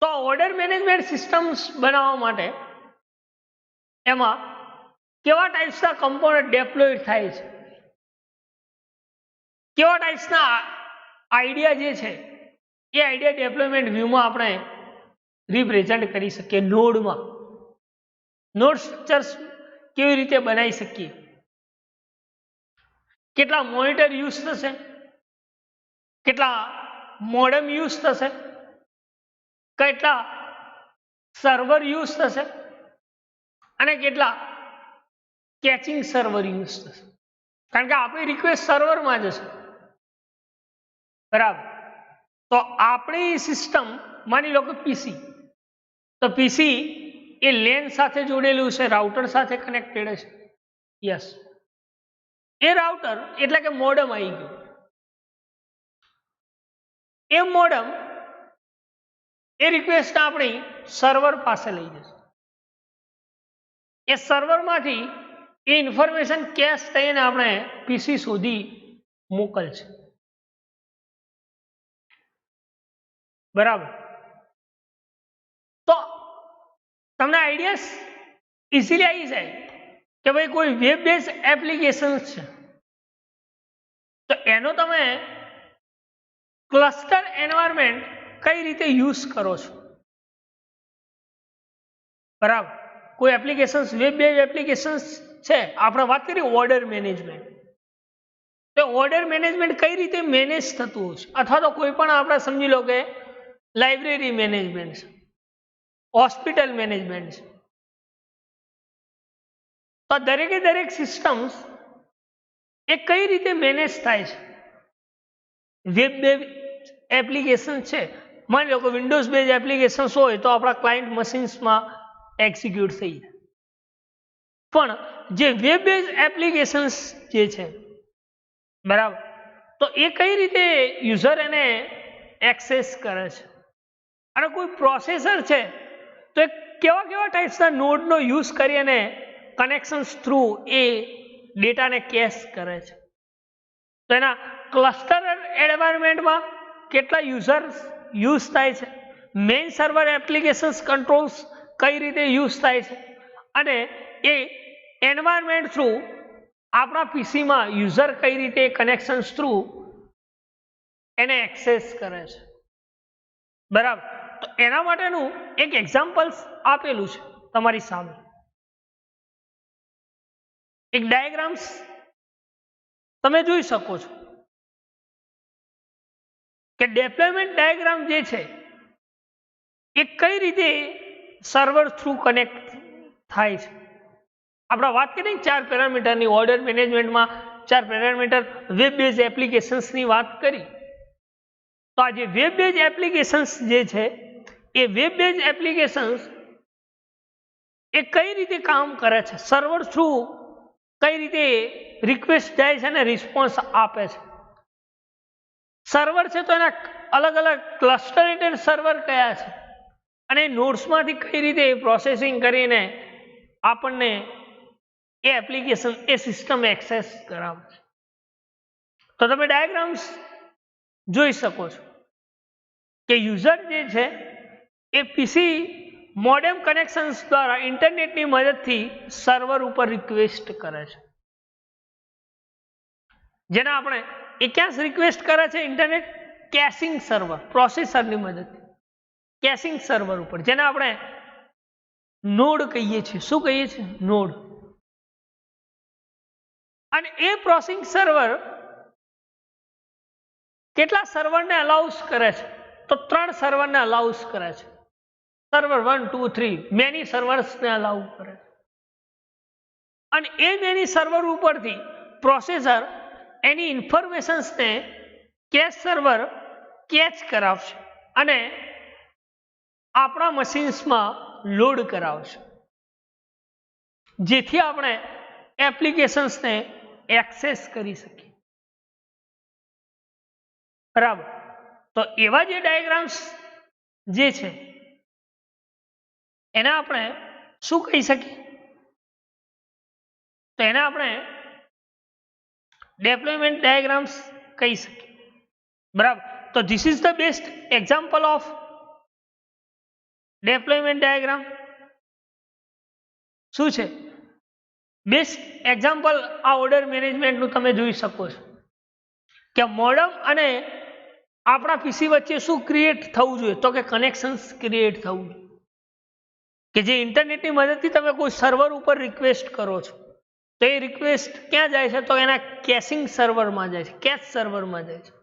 તો ઓર્ડર મેનેજમેન્ટ સિસ્ટમ્સ બનાવવા માટે એમાં કેવા ટાઈપ્સના કમ્પોનન્ટ ડેપ્લોયડ થાય છે, કેવા ટાઈપ્સના આઈડિયા જે છે એ આઈડિયા ડેવલપમેન્ટ વ્યૂમાં આપણે રિપ્રેઝન્ટ કરી શકીએ. નોડમાં નોડ સ્ટ્રક્ચર્સ કેવી રીતે બનાવી શકીએ, કેટલા મોનિટર યુઝ થશે, કેટલા મોડેમ યુઝ થશે, કેટલા સર્વર યુઝ થશે, અને કેટલા કેચિંગ સર્વર યુઝ થશે. કારણ કે આપણી રિક્વેસ્ટ સર્વરમાં જશે, બરાબર? તો આપણી સિસ્ટમ માની લો કે પીસી, તો પીસી એ લેન સાથે જોડેલું છે, રાઉટર સાથે કનેક્ટેડ છે. યસ, એ રાઉટર એટલે કે મોડમ આવી ગયું. એ મોડમ એ રિક્વેસ્ટ આપણી સર્વર પાસે લઈ જશે. એ સર્વરમાંથી એ ઇન્ફોર્મેશન કેશ થઈને આપણે પીસી સુધી મોકલશે, બરાબર? તો તમને આઈડિયાસ ઇઝીલી આવી જાય કે ભાઈ કોઈ વેબ બેઝ એપ્લિકેશન છે તો એનો તમે ક્લસ્ટર એન્વાયરમેન્ટ કઈ રીતે યુઝ કરો છો, બરાબર? કોઈ એપ્લિકેશન્સ વેબ બેઝ એપ્લિકેશન્સ છે, આપણે વાત કરી ઓર્ડર મેનેજમેન્ટ, તો ઓર્ડર મેનેજમેન્ટ કઈ રીતે મેનેજ થતું હશે, અથવા તો કોઈ પણ આપણે સમજી લો કે લાઇબ્રેરી મેનેજમેન્ટ છે, હોસ્પિટલ મેનેજમેન્ટ છે, તો દરેકે દરેક સિસ્ટમ્સ એ કઈ રીતે મેનેજ થાય છે? વેબ બેઝ એપ્લિકેશન છે, માની લો કે વિન્ડોઝ બેઝ એપ્લિકેશન્સ હોય તો આપણા ક્લાયન્ટ મશીન્સમાં એક્ઝિક્યુટ થઈ જાય. પણ જે વેબ બેઝ એપ્લિકેશન્સ જે છે, બરાબર, તો એ કઈ રીતે યુઝર એને એક્સેસ કરે છે? અને કોઈ પ્રોસેસર છે તો એ કેવા કેવા ટાઈપ્સના નોડનો યુઝ કરી અને કનેક્શન્સ થ્રુ એ ડેટાને કેશ કરે છે? તો એના ક્લસ્ટર એન્વાયરમેન્ટમાં કેટલા યુઝર્સ યુઝ થાય છે, મેઇન સર્વર એપ્લિકેશન્સ કંટ્રોલ્સ કઈ રીતે યુઝ થાય છે, અને એ એન્વાયરમેન્ટ થ્રુ આપણા પીસીમાં યુઝર કઈ રીતે કનેક્શન્સ થ્રુ એને એક્સેસ કરે છે, બરાબર? તો એના માટેનું એક એક્ઝામ્પલ્સ આપેલું છે તમારી સામે. એક ડાયાગ્રામ્સ તમે જોઈ શકો છો કે ડેપ્લોયમેન્ટ ડાયાગ્રામ જે છે એ કઈ રીતે સર્વર થ્રુ કનેક્ટ થાય છે. આપણે વાત કરીએ 4 પેરામીટરની ઓર્ડર મેનેજમેન્ટમાં 4 પેરામીટર વેબ બેઝ એપ્લિકેશન્સની વાત કરી. તો આ જે વેબ બેઝ એપ્લિકેશન્સ જે છે એ વેબ બેઝ એપ્લિકેશન્સ એ કઈ રીતે કામ કરે છે, સર્વર થ્રુ કઈ રીતે રિક્વેસ્ટ જાય છે અને રિસ્પોન્સ આપે છે. સર્વર છે તો એના અલગ અલગ ક્લસ્ટરેટેડ સર્વર કયા છે અને નોડ્સમાંથી કઈ રીતે પ્રોસેસિંગ કરીને આપણને એ એપ્લિકેશન એ સિસ્ટમ એક્સેસ કરાવે છે. તો તમે ડાયાગ્રામ્સ જોઈ શકો છો કે યુઝર જે છે એ પીસી મોડેમ કનેક્શન્સ દ્વારા ઇન્ટરનેટની મદદથી સર્વર ઉપર રિક્વેસ્ટ કરે છે, જેને આપણે એ ક્યાં રિક્વેસ્ટ કરે છે ઇન્ટરનેટ? કેશિંગ સર્વર, પ્રોસેસરની મદદથી કેશિંગ સર્વર ઉપર, જેને આપણે નોડ કહીએ છીએ. શું કહીએ છીએ? નોડ. અને એ પ્રોસેસિંગ સર્વર કેટલા સર્વરને અલાઉસ કરે છે? તો 3 સર્વરને અલાઉસ કરે છે. સર્વર 1 2 3 મેની સર્વર્સને અલાઉ કરે છે. અને એ મેની સર્વર ઉપરથી પ્રોસેસર એની ઇન્ફોર્મેશન્સને કેશ સર્વર કેચ કરાવશે અને આપણા મશીન્સમાં લોડ કરાવશે, જેથી આપણે એપ્લિકેશન્સને એક્સેસ કરી શકીએ. બરાબર. તો એવા જે ડાયાગ્રામ્સ જે છે એને આપણે શું કહી શકીએ? તો એને આપણે ડેપ્લોયમેન્ટ ડાયાગ્રામ્સ કહી શકીએ. બરાબર. તો this is the best example of deployment diagram. શું છે? બેસ્ટ એક્ઝામ્પલ આ ઓર્ડર મેનેજમેન્ટનું તમે જોઈ શકો છો કે મોડમ અને આપણા પીસી વચ્ચે શું ક્રિએટ થવું જોઈએ? તો કે કનેક્શન્સ ક્રિએટ થવું જોઈએ, કે જે ઇન્ટરનેટની મદદથી તમે કોઈ સર્વર ઉપર રિક્વેસ્ટ કરો છો તો એ રિક્વેસ્ટ ક્યાં જાય છે? તો એના કેશિંગ સર્વરમાં જાય છે, કેશ સર્વરમાં જાય છે.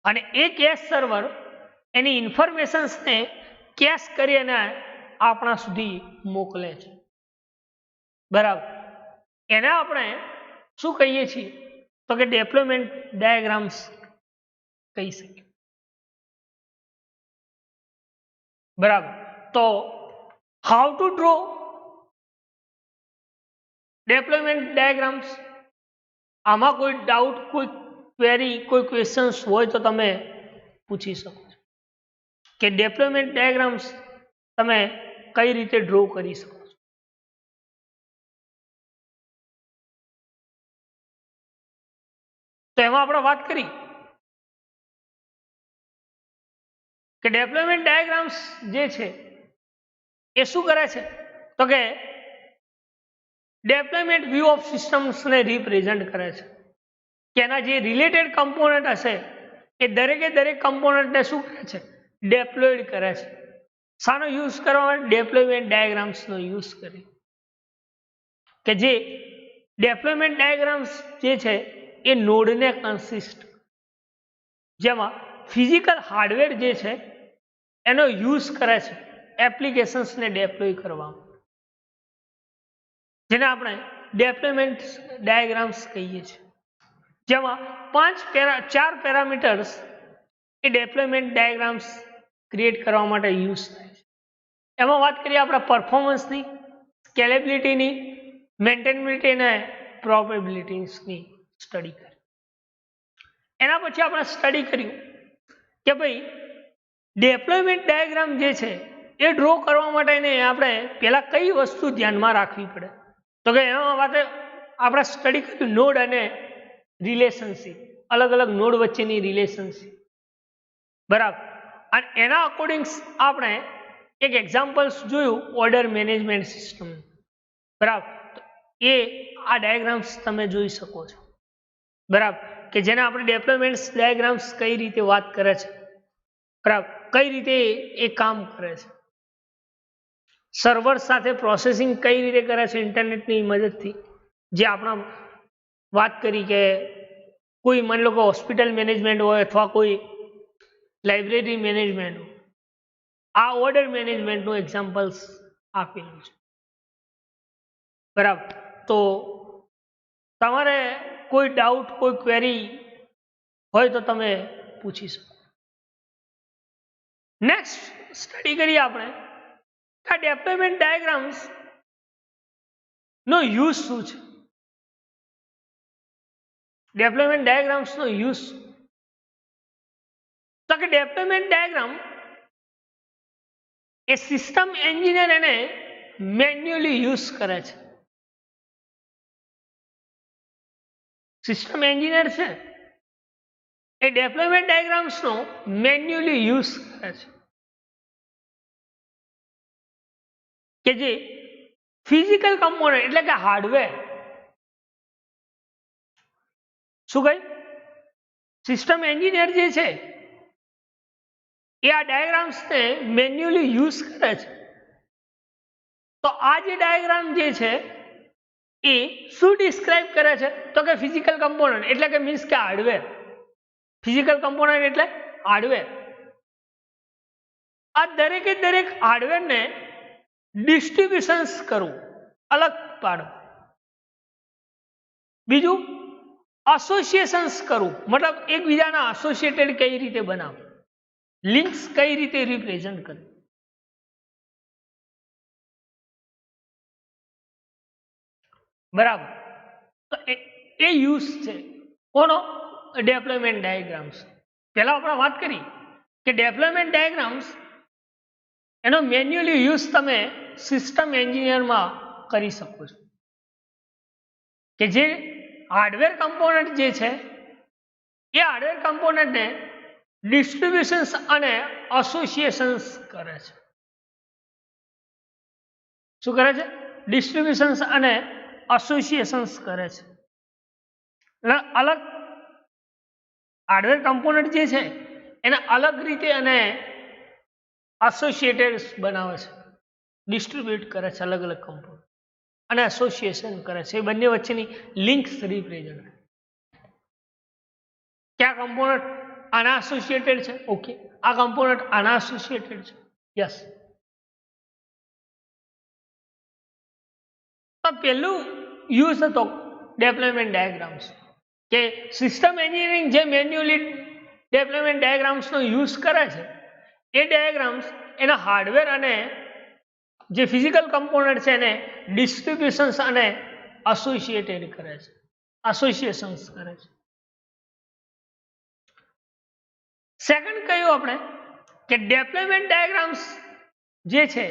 અને એ કેશ સર્વર એની ઇન્ફોર્મેશન્સને કેશ કરી અને આપણા સુધી મોકલે છે. બરાબર. એને આપણે શું કહીએ છીએ? તો કે ડેપ્લોયમેન્ટ ડાયાગ્રામ્સ કહી શકીએ. બરાબર. તો how to draw deployment diagrams? આમાં કોઈ ડાઉટ, કોઈ ક્વેરી, કોઈ ક્વેશ્ચન્સ હોય તો તમે પૂછી શકો છો કે ડેપ્લોયમેન્ટ ડાયાગ્રામ્સ તમે કઈ રીતે ડ્રો કરી શકો છો. તો એમાં આપણે વાત કરી કે ડેપ્લોયમેન્ટ ડાયાગ્રામ્સ જે છે એ શું કરે છે? તો કે ડેપ્લોયમેન્ટ વ્યૂ ઓફ સિસ્ટમ્સને રિપ્રેઝન્ટ કરે છે, કે એના જે રિલેટેડ કમ્પોનન્ટ હશે એ દરેકે દરેક કમ્પોનન્ટને શું કરે છે? ડેપ્લોયડ કરે છે. શાનો યુઝ કરવા માટે? ડેપ્લોયમેન્ટ ડાયાગ્રામ્સનો યુઝ કરી. કે જે ડેપ્લોયમેન્ટ ડાયાગ્રામ્સ જે છે એ નોડને કન્સિસ્ટ, જેમાં ફિઝિકલ હાર્ડવેર જે છે એનો યુઝ કરે છે એપ્લિકેશન્સને ડેપ્લોય કરવામાં, જેને આપણે ડેપ્લોયમેન્ટ ડાયાગ્રામ્સ કહીએ છીએ. જેમાં 4 પેરામીટર્સ એ ડેપ્લોયમેન્ટ ડાયાગ્રામ્સ ક્રિએટ કરવા માટે યુઝ થાય છે. એમાં વાત કરીએ આપણે પરફોર્મન્સની, સ્કેલેબિલિટીની, મેન્ટેનેબિલિટી અને પ્રોબેબિલિટીની સ્ટડી કરી. એના પછી આપણે સ્ટડી કર્યું કે ભાઈ ડેપ્લોયમેન્ટ ડાયાગ્રામ જે છે એ ડ્રો કરવા માટે આપણે પહેલા કઈ વસ્તુ ધ્યાનમાં રાખવી પડે? તો કે એમાં વાત આપણે સ્ટડી કર્યું નોડ અને રિલેશનશિપ, અલગ અલગ નોડ વચ્ચેની રિલેશનશિપ. બરાબર. અને એના અકોર્ડિંગ આપણે એક એક્ઝામ્પલ્સ જોયું ઓર્ડર મેનેજમેન્ટ સિસ્ટમ. બરાબર. એ આ ડાયાગ્રામ્સ તમે જોઈ શકો છો. બરાબર. કે જેને આપણે ડેપ્લોયમેન્ટ ડાયાગ્રામ્સ કઈ રીતે વાત કરે છે, બરાબર, કઈ રીતે એ કામ કરે છે, સર્વર સાથે પ્રોસેસિંગ કઈ રીતે કરે છે ઇન્ટરનેટની મદદથી, જે આપણા વાત કરી કે કોઈ માની લો કે હોસ્પિટલ મેનેજમેન્ટ હોય અથવા કોઈ લાઇબ્રેરી મેનેજમેન્ટ હોય, આ ઓર્ડર મેનેજમેન્ટનું એક્ઝામ્પલ્સ આપેલું છે. બરાબર. તો તમારે કોઈ ડાઉટ, કોઈ ક્વેરી હોય તો તમે પૂછી શકો. નેક્સ્ટ સ્ટડી કરીએ આપણે આ ડેપ્લોયમેન્ટ ડાયાગ્રામ્સ નો યુઝ શું છે? ડેપ્લોયમેન્ટ ડાયાગ્રામ્સ નો યુઝ, તો કે ડેપ્લોયમેન્ટ ડાયાગ્રામ એ સિસ્ટમ એન્જિનિયર એને મેન્યુઅલી યુઝ કરે છે. સિસ્ટમ એન્જિનિયર છે એ ડેપ્લોયમેન્ટ ડાયાગ્રામ્સ નો મેન્યુઅલી યુઝ કરે છે, કે જે ફિઝિકલ કમ્પોનન્ટ એટલે કે હાર્ડવેર, શું કહ્યું? સિસ્ટમ એન્જિનિયર જે છે એ આ ડાયાગ્રામ્સને મેન્યુઅલી યુઝ કરે છે. તો આ જે ડાયાગ્રામ જે છે એ શું ડિસ્ક્રાઇબ કરે છે તો કે ફિઝિકલ કમ્પોનન્ટ એટલે કે મીન્સ કે હાર્ડવેર. ફિઝિકલ કમ્પોનન્ટ એટલે હાર્ડવેર. આ દરેકે દરેક હાર્ડવેરને ડિસ્ટ્રીબ્યુશન્સ કરવું, અલગ પાડવું. બીજું એસોસિએશન્સ કરવું, મતલબ એકબીજાના એસોસિએટેડ કઈ રીતે બનાવવું, લિંક્સ કઈ રીતે રિપ્રેઝન્ટ કરવું. બરાબર. તો એ યુઝ છે કોનો? ડેપ્લોયમેન્ટ ડાયાગ્રામ્સ. પહેલા આપણે વાત કરી કે ડેપ્લોયમેન્ટ ડાયાગ્રામ્સ એનો મેન્યુઅલી યુઝ તમે સિસ્ટમ એન્જિનિયરમાં કરી શકો છો. કે જે હાર્ડવેર કમ્પોનન્ટ જે છે એ હાર્ડવેર કમ્પોનન્ટને ડિસ્ટ્રીબ્યુશન્સ અને એસોસિએશન્સ કરે છે. શું કરે છે? ડિસ્ટ્રીબ્યુશન્સ અને એસોસિએશન્સ કરે છે. એટલે અલગ હાર્ડવેર કમ્પોનન્ટ જે છે એને અલગ રીતે અને એસોસિએટેડ બનાવે છે, ડિસ્ટ્રીબ્યુટ કરે છે અલગ અલગ કમ્પોનન્ટ અને એસોસિએશન કરે છે. એ બંને વચ્ચેની લિંક્સ રિપ્રેઝન્ટ. ક્યાં કમ્પોનન્ટ આના એસોસિએટેડ છે? ઓકે, આ કમ્પોનન્ટ આના એસોસિએટેડ છે. યસ. તો પહેલું યુઝ હતો ડેપ્લોયમેન્ટ ડાયાગ્રામ્સ, કે સિસ્ટમ એન્જિનિયરિંગ જે મેન્યુઅલી ડેપ્લોયમેન્ટ ડાયાગ્રામ્સનો યુઝ કરે છે એ ડાયાગ્રામ્સ એના હાર્ડવેર અને જે ફિઝિકલ કમ્પોનન્ટ છે એને ડિસ્ટ્રીબ્યુશન્સ અને એસોસિએટેડ કરે છે, એસોસિએશન્સ કરે છે. સેકન્ડ કહ્યું આપણે કે ડેપ્લોયમેન્ટ ડાયાગ્રામ્સ જે છે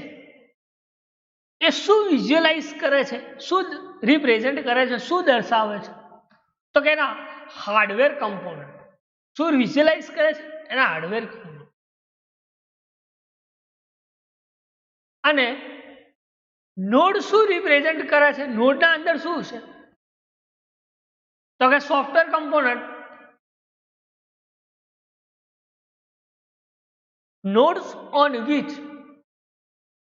એ શું વિઝ્યુઅલાઇઝ કરે છે, શું રિપ્રેઝન્ટ કરે છે, શું દર્શાવે છે? તો કે એના હાર્ડવેર કમ્પોનન્ટ. શું વિઝ્યુઅલાઇઝ કરે છે? એના હાર્ડવેર કમ્પોનન્ટ. અને નોડ શું રિપ્રેઝન્ટ કરે છે? નોડના અંદર શું છે? તો કે software component. Nodes on which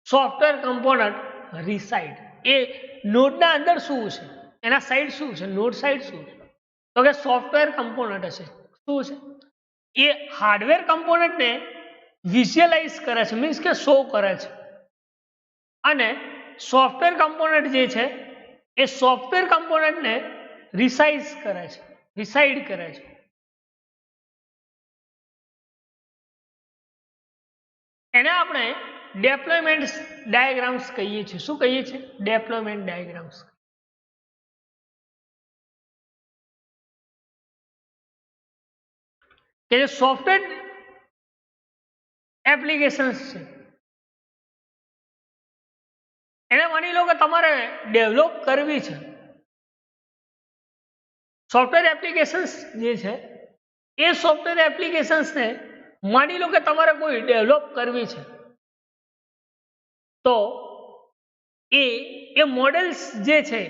software component reside. એ નોડના અંદર શું છે? એના સાઇડ શું છે? નોડ સાઇડ શું છે? તો કે સોફ્ટવેર કમ્પોનન્ટ હશે. શું છે? એ હાર્ડવેર કમ્પોનન્ટને વિઝ્યુઅલાઇઝ કરે છે, મીન્સ કે શો કરે છે. અને સોફ્ટવેર કમ્પોનન્ટ જે છે એ સોફ્ટવેર કમ્પોનન્ટને રિસાઇઝ કરે છે, રિસાઇડ કરે છે. એને આપણે ડેપ્લોયમેન્ટ ડાયાગ્રામ્સ કહીએ છીએ. શું કહીએ છીએ? ડેપ્લોયમેન્ટ ડાયાગ્રામ્સ. કે જે સોફ્ટવેર એપ્લિકેશન્સ છે એને માની લો કે તમારે ડેવલપ કરવી છે. સોફ્ટવેર એપ્લિકેશન્સ જે છે એ સોફ્ટવેર એપ્લિકેશન્સને માની લો કે તમારે કોઈ ડેવલપ કરવી છે, તો એ મોડેલ્સ જે છે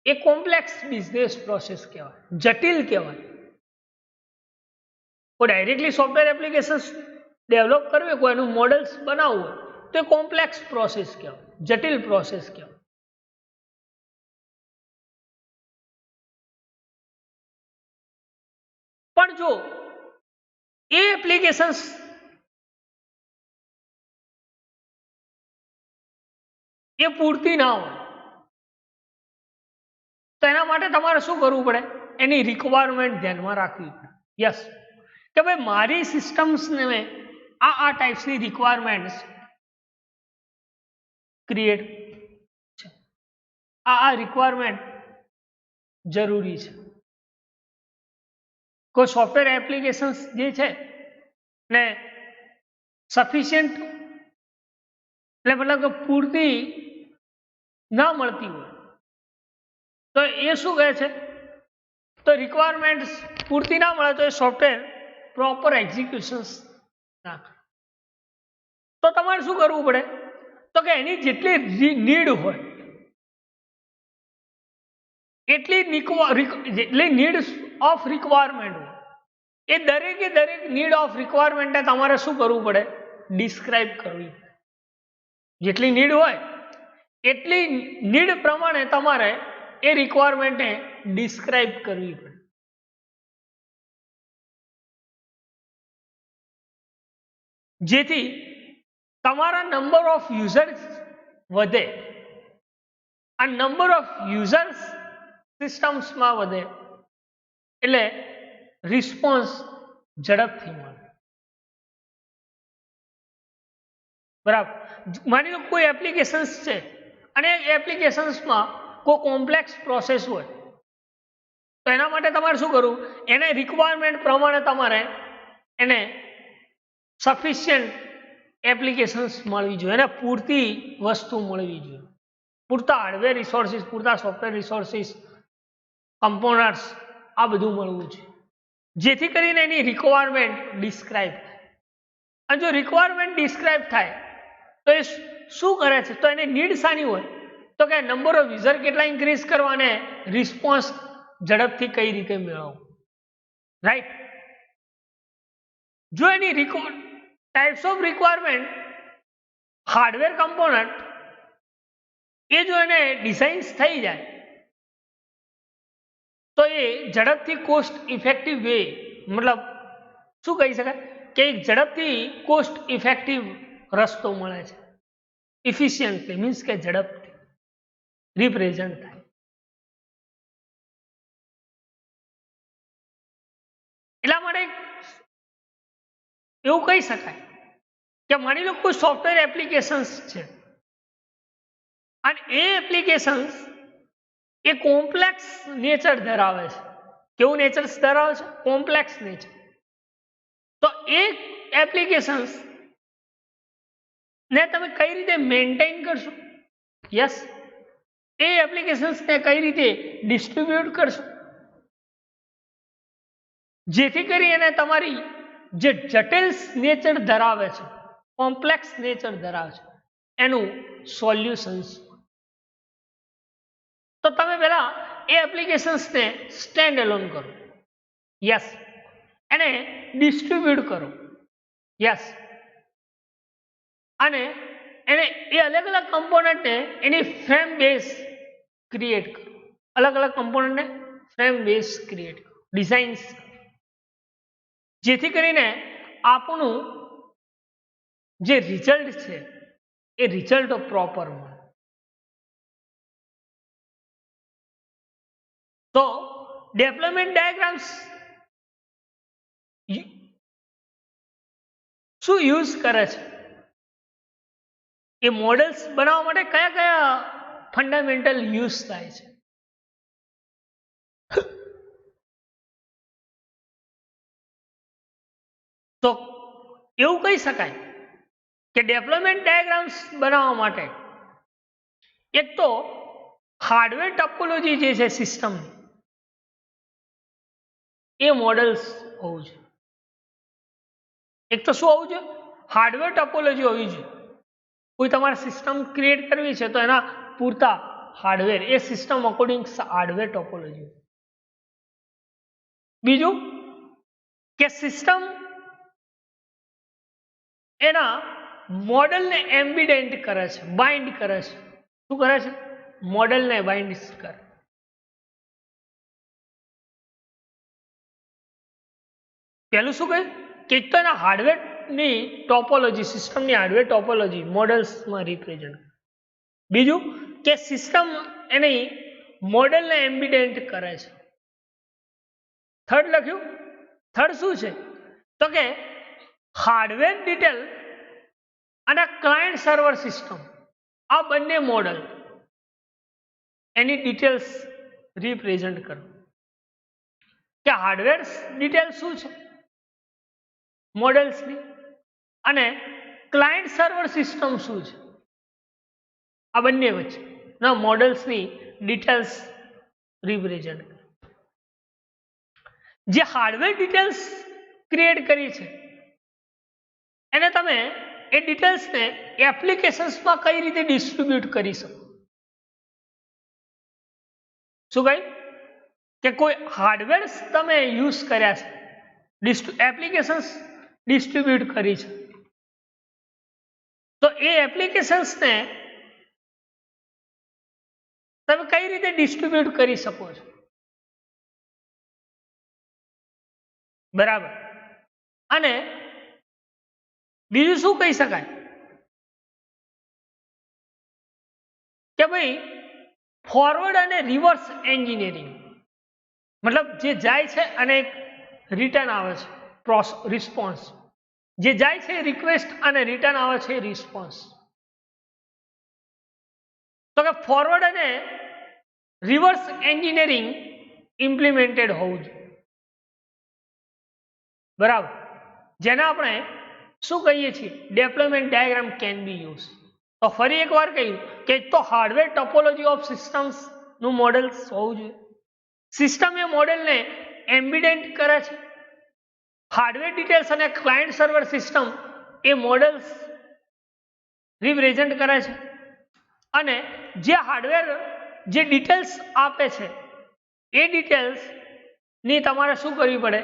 એ કોમ્પ્લેક્સ બિઝનેસ પ્રોસેસ કહેવાય, જટિલ કહેવાય. કોઈ ડાયરેક્ટલી સોફ્ટવેર એપ્લિકેશન્સ ડેવલપ કરવી, કોઈ એનું મોડેલ્સ બનાવવું હોય તો એ કોમ્પ્લેક્સ પ્રોસેસ કહેવાય, જટિલ પ્રોસેસ કહેવાય. પણ જો એ એપ્લિકેશન્સ એ પૂરતી ના હોય તો એના માટે તમારે શું કરવું પડે? એની રિક્વાયરમેન્ટ ધ્યાનમાં રાખવી પડે. યસ, કે ભાઈ મારી સિસ્ટમ્સને આ ટાઈપ્સની રિક્વાયરમેન્ટ્સ ક્રિએટ છે, આ રિક્વાયરમેન્ટ જરૂરી છે. કોઈ સોફ્ટવેર એપ્લિકેશન્સ જે છે ને સફિશિયન્ટ એટલે મતલબ કે પૂરતી ના મળતી હોય તો એ શું કહે છે? તો રિક્વાયરમેન્ટ પૂરતી ના મળે તો એ સોફ્ટવેર પ્રોપર એક્ઝિક્યુશન્સ ના કરે. તો તમારે શું કરવું પડે? તો કે એની જેટલી નીડ હોય એટલી નીડ ઓફ રિક્વાયરમેન્ટ હોય એ દરેકે દરેક નીડ ઓફ રિક્વાયરમેન્ટને તમારે શું કરવું પડે? ડિસ્ક્રાઇબ કરવી પડે. જેટલી નીડ હોય એટલી નીડ પ્રમાણે તમારે એ રિક્વાયરમેન્ટને ડિસ્ક્રાઇબ કરવી પડે. જેથી તમારા નંબર ઓફ યુઝર્સ વધે. આ નંબર ઓફ યુઝર્સ સિસ્ટમ્સમાં વધે એટલે રિસ્પોન્સ ઝડપથી મળે. બરાબર. માની લો કોઈ એપ્લિકેશન્સ છે અને એપ્લિકેશન્સમાં કોઈ કોમ્પ્લેક્સ પ્રોસેસ હોય તો એના માટે તમારે શું કરવું? એને રિક્વાયરમેન્ટ પ્રમાણે તમારે એને સફિશિયન્ટ એપ્લિકેશન્સ મળવી જોઈએ, એને પૂરતી વસ્તુ મળવી જોઈએ, પૂરતા હાર્ડવેર રિસોર્સિસ, પૂરતા સોફ્ટવેર રિસોર્સિસ, કમ્પોનન્ટ્સ આ બધું મળવું જોઈએ જેથી કરીને એની રિક્વાયરમેન્ટ ડિસ્ક્રાઇબ થાય. અને જો રિક્વાયરમેન્ટ ડિસ્ક્રાઇબ થાય તો એ શું કરે છે? તો એની નીડ શાની હોય? તો કે નંબર ઓફ યુઝર કેટલા ઇન્ક્રીઝ કરવા અને રિસ્પોન્સ ઝડપથી કઈ રીતે મેળવવો. રાઈટ. જો એની types of requirement hardware component એ જો એને ડિઝાઇન્સ થઈ જાય તો એ ઝડપથી કોસ્ટ ઇફેક્ટિવ વે, મતલબ શું કહી શકાય કે એક ઝડપથી કોસ્ટ ઇફેક્ટિવ રસ્તો મળે છે. ઇફિશિયન્ટલી મીન્સ કે ઝડપથી રિપ્રેઝન્ટ થાય. એટલા માટે એવું કહી શકાય કે માની લો કોઈ સોફ્ટવેર એપ્લિકેશન્સ છે અને એ એપ્લિકેશન્સ એ કોમ્પ્લેક્સ નેચર ધરાવે છે. કેવું નેચર ધરાવે છે? Complex nature. તો એ એપ્લિકેશન્સ ને તમે કઈ રીતે મેન્ટેન કરશો? યસ. એ એપ્લિકેશન્સને કઈ રીતે ડિસ્ટ્રીબ્યુટ કરશો જેથી કરીને તમારી જે જટિલ નેચર ધરાવે છે, કોમ્પ્લેક્સ નેચર ધરાવે છે એનું સોલ્યુશન્સ. તો તમે પહેલા એ એપ્લિકેશન્સને સ્ટેન્ડ એલોન કરો. યસ. એને ડિસ્ટ્રીબ્યુટ કરો. યસ. અને એને એ અલગ અલગ કમ્પોનન્ટને એની ફ્રેમ બેઝ ક્રિએટ કરો. અલગ અલગ કમ્પોનન્ટને ફ્રેમ બેઝ ક્રિએટ કરો, ડિઝાઇન્સ, જેથી કરીને આપણું જે રિઝલ્ટ છે એ રિઝલ્ટ પ્રોપર મળે. તો ડેવલપમેન્ટ ડાયાગ્રામ્સ શું યુઝ કરે છે? એ મોડેલ્સ બનાવવા માટે કયા કયા ફંડામેન્ટલ યુઝ થાય છે? તો એવું કહી શકાય કે ડેવલપમેન્ટ ડાયાગ્રામ્સ બનાવવા માટે એક તો હાર્ડવેર ટોપોલોજી જે છે સિસ્ટમ એ મોડેલ્સ હોવું જોઈએ. એક તો શું હોવું જોઈએ? હાર્ડવેર ટોપોલોજી હોવી જોઈએ. કોઈ તમારે સિસ્ટમ ક્રિએટ કરવી છે તો એના પૂરતા હાર્ડવેર, એ સિસ્ટમ અકોર્ડિંગ હાર્ડવેર ટોપોલોજી. બીજું કે સિસ્ટમ એના મોડેલને એમ્બિડેન્ટ કરે છે, બાઇન્ડ કરે છે. શું કરે છે? મોડેલને બાઇન્ડ કરે. પહેલું શું કહ્યું કે એક તો એના હાર્ડવેરની ટોપોલોજી, સિસ્ટમની હાર્ડવેર ટોપોલોજી મોડેલ્સમાં રિપ્રેઝન્ટ. બીજું કે સિસ્ટમ એની મોડેલને એમ્બિડેન્ટ કરે છે. થર્ડ લખ્યું. થર્ડ શું છે? તો કે હાર્ડવેર ડિટેલ અને ક્લાયન્ટ સર્વર સિસ્ટમ આ બંને મોડેલ એની ડિટેલ્સ રિપ્રેઝન્ટ કરો. કે હાર્ડવેર ડિટેલ શું છે મોડેલ્સની અને ક્લાયન્ટ સર્વર સિસ્ટમ શું છે આ બંને વચ્ચે ના મોડેલ્સની ડિટેલ્સ રિપ્રેઝન્ટ કરો. જે હાર્ડવેર ડિટેલ્સ ક્રિએટ કરી છે એને તમે એ ડિટેલ્સને એપ્લિકેશન્સમાં કઈ રીતે ડિસ્ટ્રીબ્યુટ કરી શકો? શું કહ્યું કે કોઈ હાર્ડવેર્સ તમે યુઝ કર્યા છે, એપ્લિકેશન્સ ડિસ્ટ્રીબ્યુટ કરી છે, તો એ એપ્લિકેશન્સને તમે કઈ રીતે ડિસ્ટ્રીબ્યુટ કરી શકો છો? બરાબર. અને બીજું શું કહી શકાય કે ભાઈ ફોરવર્ડ અને રિવર્સ એન્જિનિયરિંગ, મતલબ જે જાય છે અને રિટર્ન આવે છે રિસ્પોન્સ, જે જાય છે રિક્વેસ્ટ અને રિટર્ન આવે છે રિસ્પોન્સ. તો કે ફોરવર્ડ અને રિવર્સ એન્જિનિયરિંગ ઇમ્પ્લિમેન્ટેડ હોવું જોઈએ. બરાબર. જેને આપણે શું કહીએ છીએ? Development diagram can be use. તો ફરી એકવાર કહ્યું કે તો હાર્ડવેર ટોપોલોજી ઓફ સિસ્ટમ્સ નું મોડેલ હોવું જોઈએ. સિસ્ટમ એ મોડેલને એમ્બિડેન્ટ કરે છે. હાર્ડવેર ડિટેલ્સ અને ક્લાયન્ટ સર્વર સિસ્ટમ એ મોડેલ્સ રિપ્રેઝેન્ટ કરે છે. અને જે હાર્ડવેર જે ડિટેલ્સ આપે છે એ ડિટેલ્સ ની તમારે શું કરવી પડે?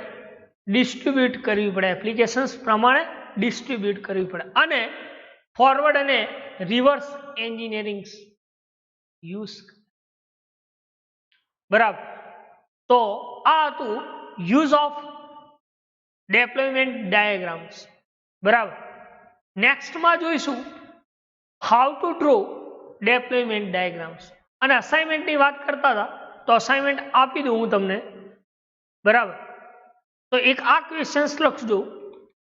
ડિસ્ટ્રીબ્યુટ કરવી પડે, એપ્લિકેશન્સ પ્રમાણે ડિસ્ટ્રીબ્યુટ કરવી પડે. અને ફોરવર્ડ અને રિવર્સ એન્જિનિયરિંગ યુઝ. બરાબર. તો આ હતું યુઝ ઓફ ડેપ્લોયમેન્ટ ડાયાગ્રામ્સ. બરાબર. નેક્સ્ટમાં જોઈશું how to draw deployment diagrams. અને અસાઇનમેન્ટની વાત કરતા હતા તો અસાઇનમેન્ટ આપી દઉં હું તમને. બરાબર. તો એક આ ક્વેશ્ચન્સ લખજો,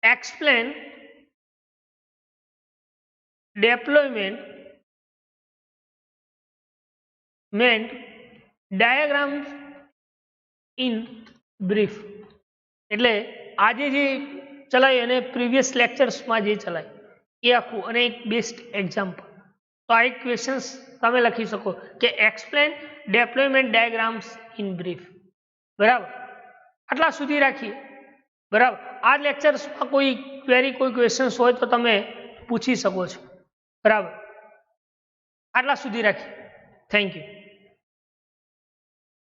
એક્સપ્લેન ડેપ્લોયમેન્ટ ડાયાગ્રામ્સ ઇન બ્રીફ. એટલે આજે જે ચલાય અને પ્રીવિયસ લેક્ચર્સમાં જે ચલાય એ આખું, અને એક બેસ્ટ એક્ઝામ્પલ. તો આ એક ક્વેશ્ચન્સ તમે લખી શકો કે એક્સપ્લેન ડેપ્લોયમેન્ટ ડાયાગ્રામ્સ ઇન બ્રીફ. બરાબર. આટલા સુધી રાખીએ. બરાબર. આ લેક્ચર્સમાં કોઈ ક્વેરી, કોઈ ક્વેશ્ચન્સ હોય તો તમે પૂછી શકો છો. બરાબર. આટલા સુધી રાખીએ. Thank you.